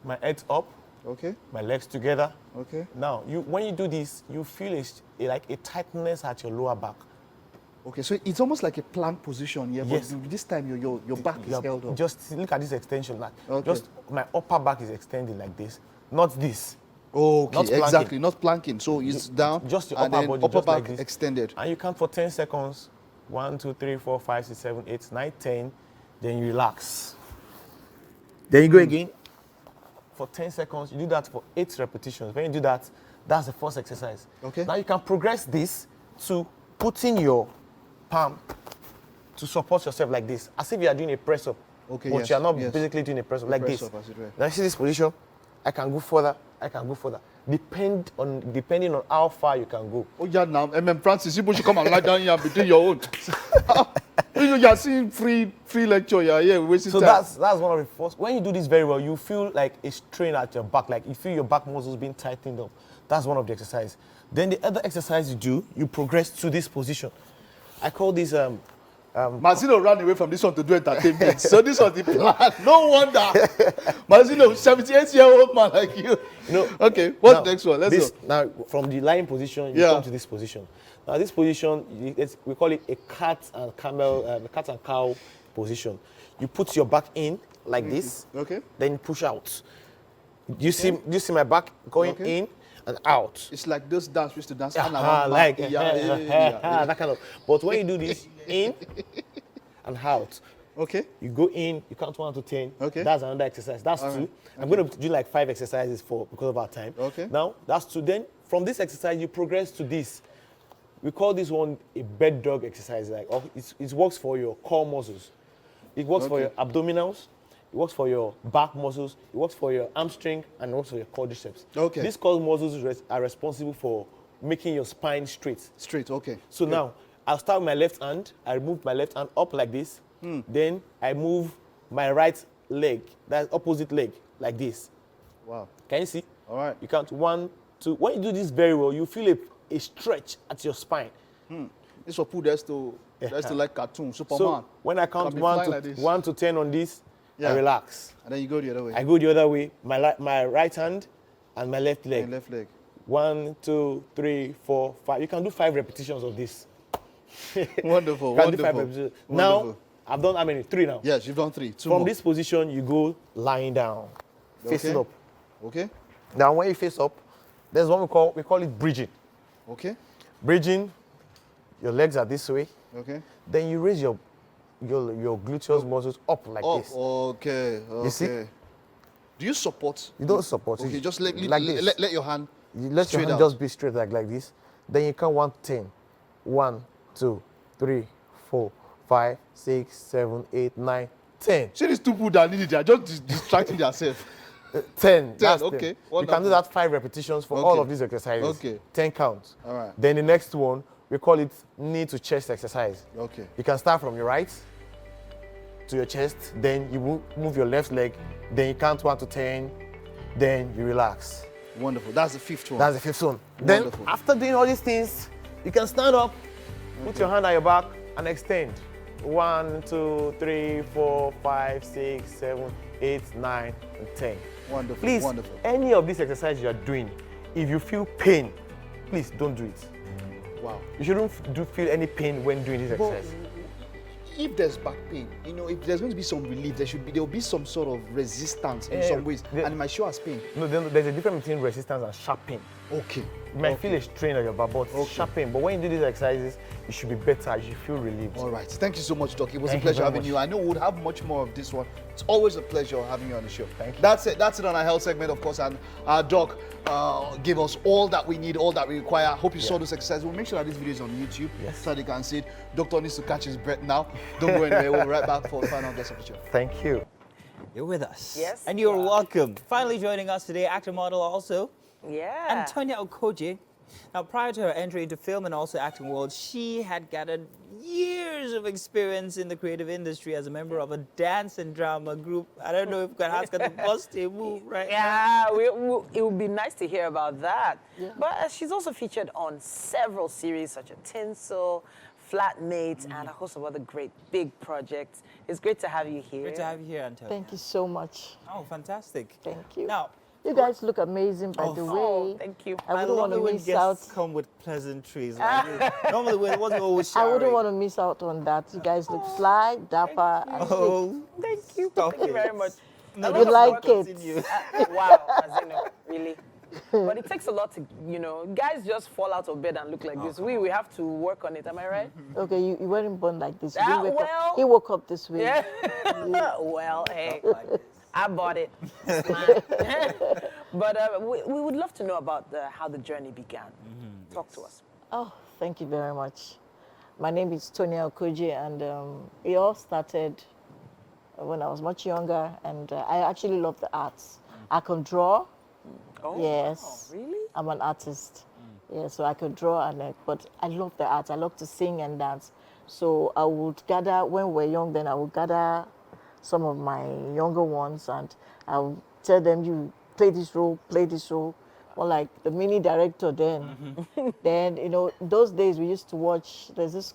My head's up. Okay. My legs together. Okay. Now, when you do this, you feel like a tightness at your lower back. Okay, so it's almost like a plank position, yeah. Yes. But this time your back is held up. Just look at this extension. Like, Okay. just my upper back is extending like this, not this. Okay, Not planking. exactly. Not planking. So it's down. Just your and upper then body, upper just back like this. extended. And you count for 10 seconds. 1, 2, 3, 4, 5, 6, 7, 8, 9, 10. Then you relax. Then you go again for 10 seconds. You do that for 8 repetitions. When you do that, that's the first exercise. Okay. Now you can progress this to putting your palm to support yourself like this, as if you are doing a press up. Okay, But yes, you are not yes. basically doing a press up like press this. up, as it were. Now you see this position? I can go further. I can go further. Depending on how far you can go. Oh yeah, now, Francis, you should come and lie down here and be doing your own. You are seeing free lecture. Yeah, yeah, wasting So time. that's one of the first. When you do this very well, you feel like a strain at your back, like you feel your back muscles being tightened up. That's one of the exercises. Then the other exercise you do, you progress to this position. I call this Mazino ran away from this one to do entertainment. So this was the plan. No wonder. Mazino, 78-year-old man like you. Okay, what's the next one? Let's go. Now, from the lying position, you come to this position. Now, this position, we call it a cat and cow position. You put your back in like this. Okay. Then you push out. Do you see my back going in and out? It's like those dance we used to dance. That kind of. But when you do this, in and out. Okay. You go in, you count 1 to 10. Okay. That's another exercise. That's All 2. right. I'm going to do like 5 exercises because of our time. Okay. Now, that's 2. Then from this exercise, you progress to this. We call this one a bed dog exercise. It works for your core muscles. It works for your abdominals, it works for your back muscles, it works for your hamstring, and also your quadriceps. Okay. These core muscles are responsible for making your spine straight. Straight, okay. So now, I'll start with my left hand. I move my left hand up like this. Then I move my right leg, that's opposite leg, like this. Wow. Can you see? All right. You count 1, 2. When you do this very well, you feel a stretch at your spine. This for people that's to like cartoon, Superman. So when I count Can be 1 flying to, like this. 1 to 10 on this, Yeah. I relax. And then you go the other way. I go the other way, my right hand and my left leg. And left leg. 1, 2, 3, 4, 5. You can do 5 repetitions of this. Wonderful, You can do 5 wonderful. repetitions. Wonderful. Now, I've done how many? 3 now. Yes, you've done 3. 2 From more. this position, you go lying down, facing Okay. up. Okay. Now, when you face up, there's one we call it bridging. Okay. Bridging, your legs are this way. Okay. Then you raise your gluteus muscles up like Oh, this. okay. Okay. You see? Do you support? You don't support Okay, it. just let this. let your hand. You let your straight hand out. just be straight like this. Then you count 1 to 10. 1, 2, 3, 4, 5, 6, 7, 8, 9, 10. See these two people that need it, they are just distracting themselves. 10. That's okay. 10. You Wonderful. can do that 5 repetitions for Okay. all of these exercises. Okay. 10 counts. All right. Then the next one, we call it knee to chest exercise. Okay. You can start from your right to your chest, then you move your left leg, then you count 1 to 10, then you relax. Wonderful. That's the 5th one. That's the 5th one. Then Wonderful. after doing all these things, you can stand up, put your hand on your back and extend. 1, 2, 3, 4, 5, 6, 7, 8, 9, and 10. Wonderful. Please, Wonderful. any of these exercises you are doing, if you feel pain, please don't do it. Wow. You shouldn't feel any pain when doing this But exercise. if there's back pain, if there's going to be some relief, there will be some sort of resistance in some ways, and it might show as pain. No, there's a difference between resistance and sharp pain. Okay. You might feel a strain on your back, but sharp pain. But when you do these exercises, you should be better. You should feel relieved. All right. Thank you so much, Doc. It was Thank a you pleasure very having much. you. I know we'll have much more of this one. It's always a pleasure having you on the show. Thank you. That's it. That's it on our health segment, of course. And Doc gave us all that we need, all that we require. Hope you saw this exercise. We'll make sure that this video is on YouTube so that you can see it. Doctor needs to catch his breath now. Don't go anywhere. We'll be right back for the final guest of the show. Thank you. You're with us. Yes, And you're you are. welcome. Finally joining us today, actor model also, Yeah. Antonia Okoje. Now, prior to her entry into film and also acting world, she had gathered years of experience in the creative industry as a member of a dance and drama group. I don't know if we can ask her to bust a move right Yeah, it would be nice to hear about that. But she's also featured on several series such as Tinsel, Flatmates, and a host of other great big projects. It's great to have you here. Great to have you here, Antonia. Thank you so much. Oh, fantastic. Thank you. Now, You guys look amazing, by the Oh, way. thank you. I wouldn't want love to it when miss guests out. come with pleasantries. Like normally, it wasn't always I wouldn't showering. want to miss out on that. You guys look fly, dapper, and slick. Oh, Thank you. stop Thank you it. very much. No, A don't lot of like work- it. continue. Wow, Azino, really. But it takes a lot to, guys just fall out of bed and look like this. We have to work on it, am I right? Okay, you weren't born like this. You Ah, didn't wake well. up. He woke up this way. Yeah. Well, hey, I bought it. It's mine. But we would love to know about how the journey began. Talk to us. Oh, thank you very much. My name is Tonia Okoje, and it all started when I was much younger, and I actually love the arts. I can draw. Oh, Yes. wow, really? I'm an artist. Yeah, so I could draw, but I love the arts. I love to sing and dance. So I would gather, when we were young, then I would gather some of my younger ones, and I would tell them, you play this role, or like the mini director then. Then, those days we used to watch, there's this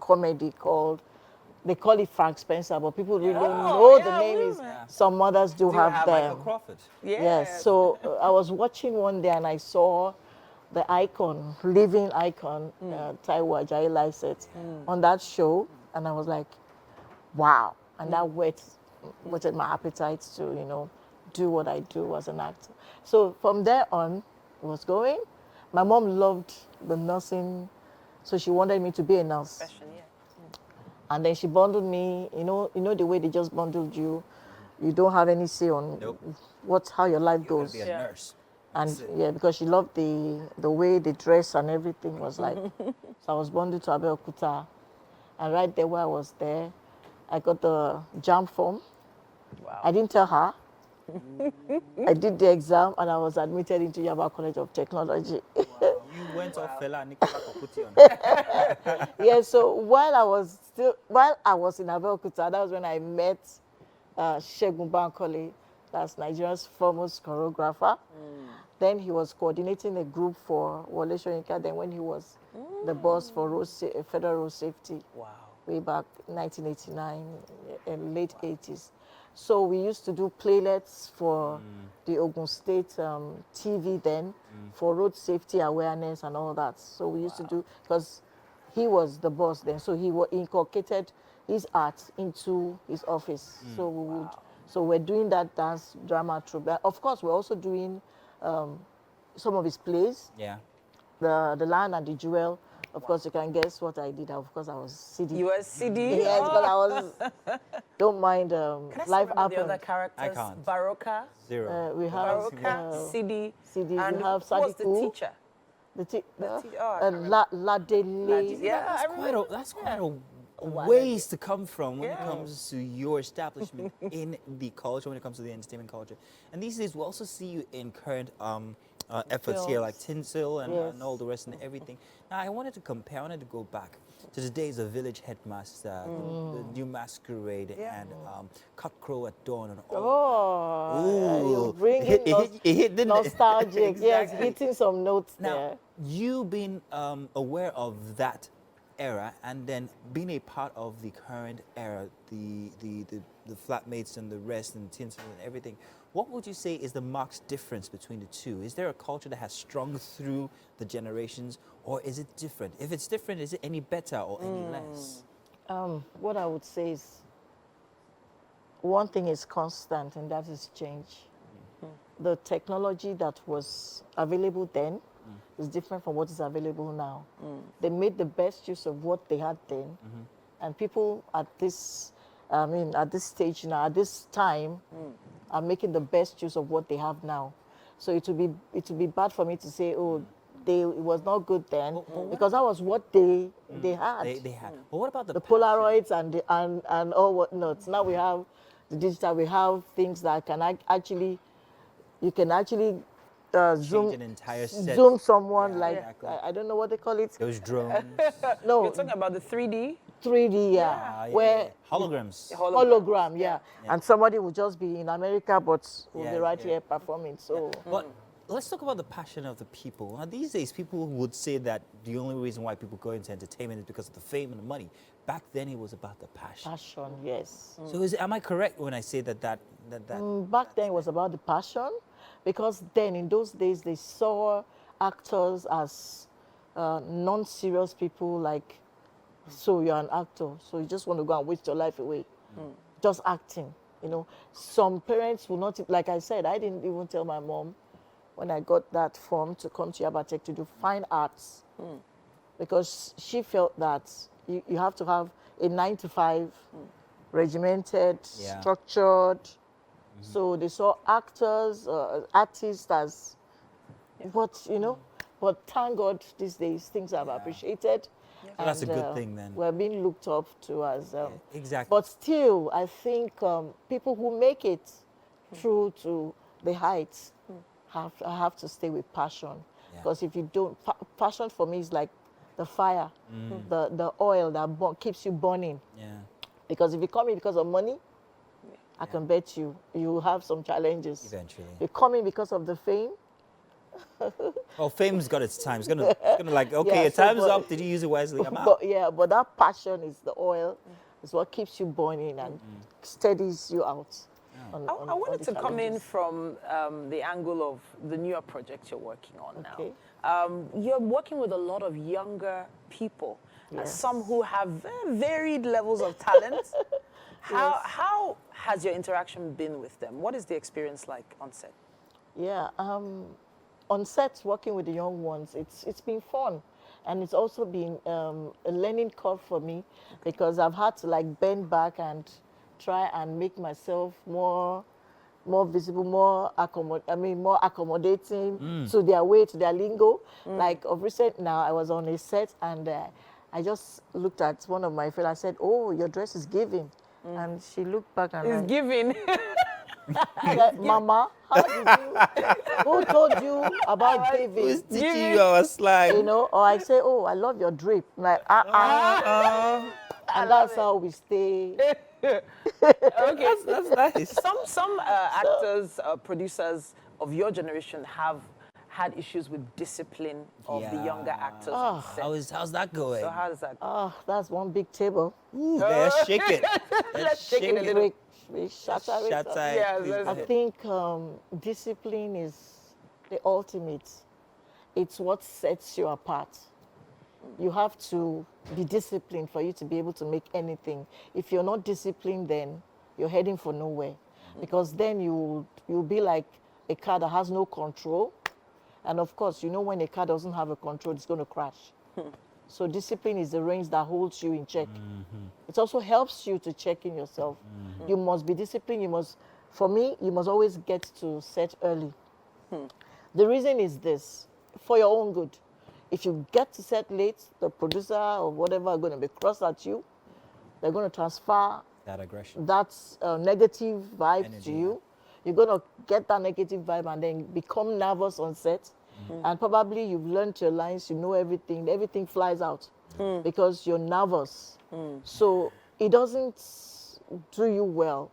comedy called, they call it Frank Spencer, but people really don't know the name is. Some others do have Michael them. Crawford. Yes. So I was watching one day and I saw the icon, living icon, Taiwo Ajayi Lycett on that show, and I was like, wow. And that whetted my appetite to, do what I do as an actor. So from there on, it was going. My mom loved the nursing, so she wanted me to be a nurse. Fashion, yeah. And then she bundled me, you know the way they just bundled you. You don't have any say on how your life goes. Be a nurse. And yeah, because she loved the way they dress and everything was like. So I was bundled to Abeokuta. And right there where I was there, I got the JAM form. Wow. I didn't tell her. I did the exam and I was admitted into Yaba College of Technology. You went off fella and Nicola put you on. Yeah, so while I was in Abeokuta, that was when I met Segun Bankole, that's Nigeria's foremost choreographer. Then he was coordinating a group for Wole Soyinka, then when he was the boss for Federal Road Safety. Wow. Way back 1989 and late 80s. So we used to do playlets for the Ogun State TV then for road safety awareness and all that. So we used to do, because he was the boss then, so he inculcated his art into his office. So we would, so we're doing that dance drama troupe. Of course, we're also doing some of his plays. Yeah. The Lion and the Jewel. Of course, you can guess what I did. Of course, I was CD. You were CD? Yes, because I was. Don't mind Can I life remember the other happened. characters? I can't. Baroka, Zero. We have Baroka, CD, CD. and We have who was the Sadiku. teacher? The teacher. Oh, I can't remember. Ladele. Yeah, I That's quite a ways to come from when it comes to your establishment in the culture, when it comes to the entertainment culture. And these days, we also see you in current efforts here, like Tinsel and all the rest and everything. Now, I wanted to go back to the days of Village Headmaster, the New Masquerade, and Cut Crow at Dawn, and all. Oh, you bring it hit, didn't nostalgic. it? Yes, Exactly. hitting some notes Now, there. you being aware of that era and then being a part of the current era, the flatmates and the rest and Tinsel and everything, what would you say is the marked difference between the two? Is there a culture that has strung through the generations, or is it different? If it's different, is it any better or any less? What I would say is one thing is constant, and that is change. The technology that was available then is different from what is available now. They made the best use of what they had then, and people at this, at this stage now, at this time, are making the best use of what they have now. So it would be bad for me to say, oh, it was not good then, because that was what they had. They had. But what about the Polaroids and all whatnot. Now we have the digital. We have things that can actually, you can actually zoom an entire set. zoom someone like exactly. I don't know what they call it. Those drones, No, You're talking about the 3D? 3D, yeah, where holograms. hologram, yeah. And somebody will just be in America, but will be right here performing. So. But let's talk about the passion of the people. Now, these days, people would say that the only reason why people go into entertainment is because of the fame and the money. Back then, it was about the passion. Passion, yes. So, am I correct when I say that? Back then, it was about the passion, because then in those days they saw actors as non-serious people. Like, so you're an actor, so you just want to go and waste your life away, just acting. You know, some parents will not. Like I said, I didn't even tell my mom when I got that form to come to Yaba Tech to do fine arts, because she felt that you have to have a 9-to-5, regimented, structured. So they saw actors, artists as what, you know. But thank God these days things have appreciated. So that's a good thing then. We're being looked up to as. Exactly. But still, I think people who make it through to the heights have to stay with passion. Because if you don't, passion for me is like the fire, the oil that keeps you burning. Yeah. Because if you come in because of money, I can bet you will have some challenges. Eventually. You come in because of the fame. Well, fame's got its time. It's gonna like, okay, Yeah, your so time's but- up. Did you use it wisely? I'm out. But that passion is the oil, is what keeps you burning and steadies you out. I wanted to come in from the angle of the newer project you're working on Okay. now. You're working with a lot of younger people, some who have very varied levels of talent. How has your interaction been with them? What is the experience like on set? Yeah, on set, working with the young ones, it's been fun. And it's also been a learning curve for me, because I've had to like bend back and try and make myself more visible, more accommodating to their way, to their lingo. Like of recent now, I was on a set and I just looked at one of my friends. I said, "Oh, your dress is giving." And she looked back and It's giving. said, Mama, how did you, who told you about Who's David? teaching you our slang? You know, or I say, oh, I love your drip. I'm like, and that's how we stay. Okay. That's nice. Some actors, producers of your generation have had issues with discipline of the younger actors. on set. How's that going? So how does that? Oh, that's one big table. Ooh, let's shake it. Let's shake it a little. We shatter it. Shatter it, Yeah, please. let's- I think discipline is the ultimate. It's what sets you apart. You have to be disciplined for you to be able to make anything. If you're not disciplined, then you're heading for nowhere. Because then you'll be like a car that has no control. And of course, you know when a car doesn't have a control, it's going to crash. So discipline is the reins that holds you in check. It also helps you to check in yourself. You must be disciplined. For me, you must always get to set early. The reason is this, for your own good. If you get to set late, the producer or whatever are going to be cross at you. They're going to transfer That aggression. that negative vibe Energy, to you. You're going to get that negative vibe and then become nervous on set. And probably you've learned your lines, you know everything. Everything flies out because you're nervous. So it doesn't do you well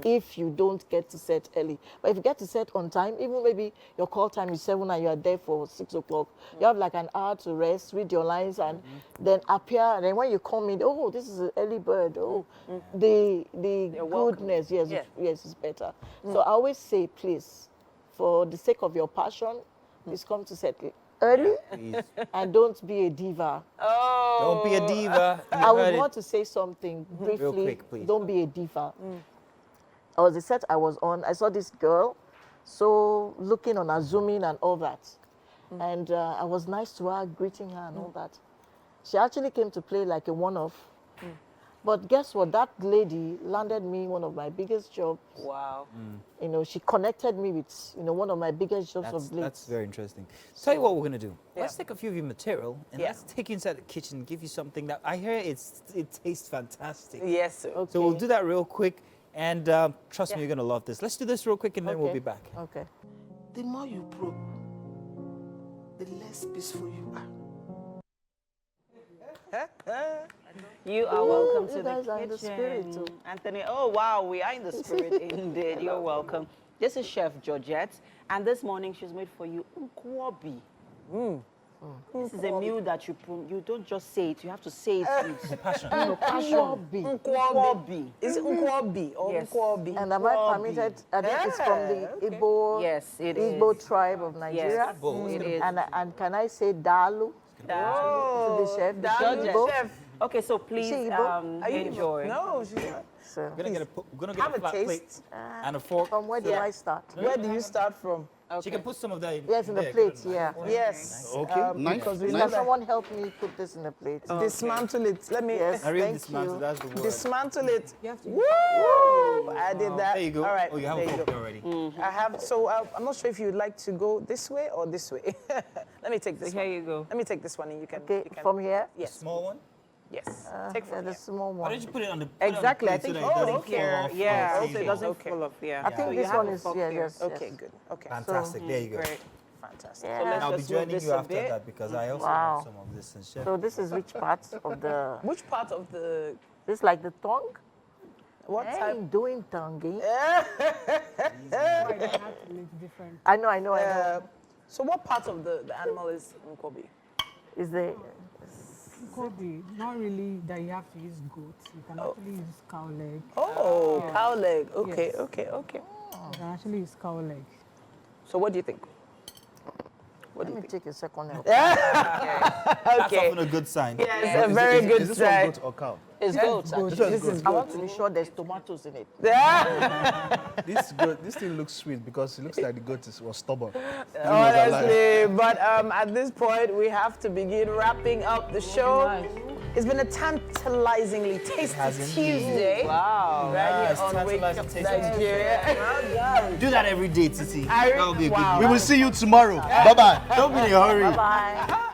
if you don't get to set early. But if you get to set on time, even maybe your call time is 7 and you are there for 6 o'clock, you have like an hour to rest, read your lines, and then appear. And then when you come in, oh, this is an early bird. Oh, the goodness, yes, yes, is better. So I always say, please, for the sake of your passion, please come to set early Please. and don't be a diva. Don't be a diva. You I would heard it. want to say something briefly. Real quick, please. Don't be a diva. I was the set I was on. I saw this girl, so looking on her, zooming and all that. And I was nice to her, greeting her and all that. She actually came to play like a one-off. But guess what? That lady landed me one of my biggest jobs. Wow. You know, she connected me with, one of my biggest jobs of late. That's very interesting. Tell you what we're going to do. Let's take a few of your material and Yeah. let's take you inside the kitchen, give you something that I hear it tastes fantastic. Yes, sir. Okay. So we'll do that real quick. And trust me, you're going to love this. Let's do this real quick and then we'll be back. Okay. The more you probe, the less peaceful you are. You are welcome you to guys the are in the kitchen. spirit too. Anthony, oh wow, we are in the spirit indeed. You're welcome. This is Chef Georgette, and this morning she's made for you nkwobi. This is a meal that you don't just say it, you have to say it with Passion. Nkwobi. Nkwobi. Is it nkwobi or Yes. nkwobi? And am I permitted? I think it's from the Igbo, Yes, it Igbo is. tribe of Nigeria. Yes, Igbo. it is. And can I say dalu Oh, to the chef? The Dalu, Igbo? chef. Okay, so please Is she Igbo? Are you enjoy. No, she's not. So, We're going to get Have a a flat plate taste. and a fork. from where do I start? Where do you start from? She can put some of that in Yes, in the there. plate, yeah. Yes. Okay, nice. Because we Nice. know Can that. someone help me put this in the plate? Dismantle it. Let me Yes, I really thank dismantle, you. that's the word. dismantle it. Woo! I did that. There you go. All right. Oh, you have there a you fork go. already. I have. So I'm not sure if you'd like to go this way or this way. Let me take this Here one. you go. Let me take this one and you can. Okay, you can from here? Yes. Small one? Yes. Yeah, Take from the here. small Why one. don't you put it on the Exactly, I plate think so you that it put doesn't it here. fall off? Yeah, Oh, so it doesn't okay. fall off. Yeah. I think So you this have one a is, fork yeah, here. yes. Okay. Good. Okay. Fantastic. There you go. Great. Fantastic. Yeah. So let's I'll be just move joining this you a after bit. that because I also Wow. want some of this and chef. So this is which part of the, Which part of the this like the tongue? what I type? ain't doing tongue. I know. So what part of the animal is nkwobi? Is the, Kobe, not really that you have to use goat. You can actually use cow leg. Oh, Yeah. cow leg. Okay. Yes. Okay. Okay. You can actually use cow leg. So what do you think? let me take a second help. That's Okay. often a good sign. Yes, a very good Is this one sign. goat or cow? It's goat. This is I want to be sure there's tomatoes in it. This thing looks sweet because it looks like the goat was stubborn. Honestly, but at this point we have to begin wrapping up the show. It's been a tantalizingly tasty Tuesday. Wow. Right Yes, here on Wake Up tantalizing tasty Nigeria. Do that every day, Titi. That'll be a good Wow. We will see you tomorrow. Bye-bye. Don't be in a hurry. Bye.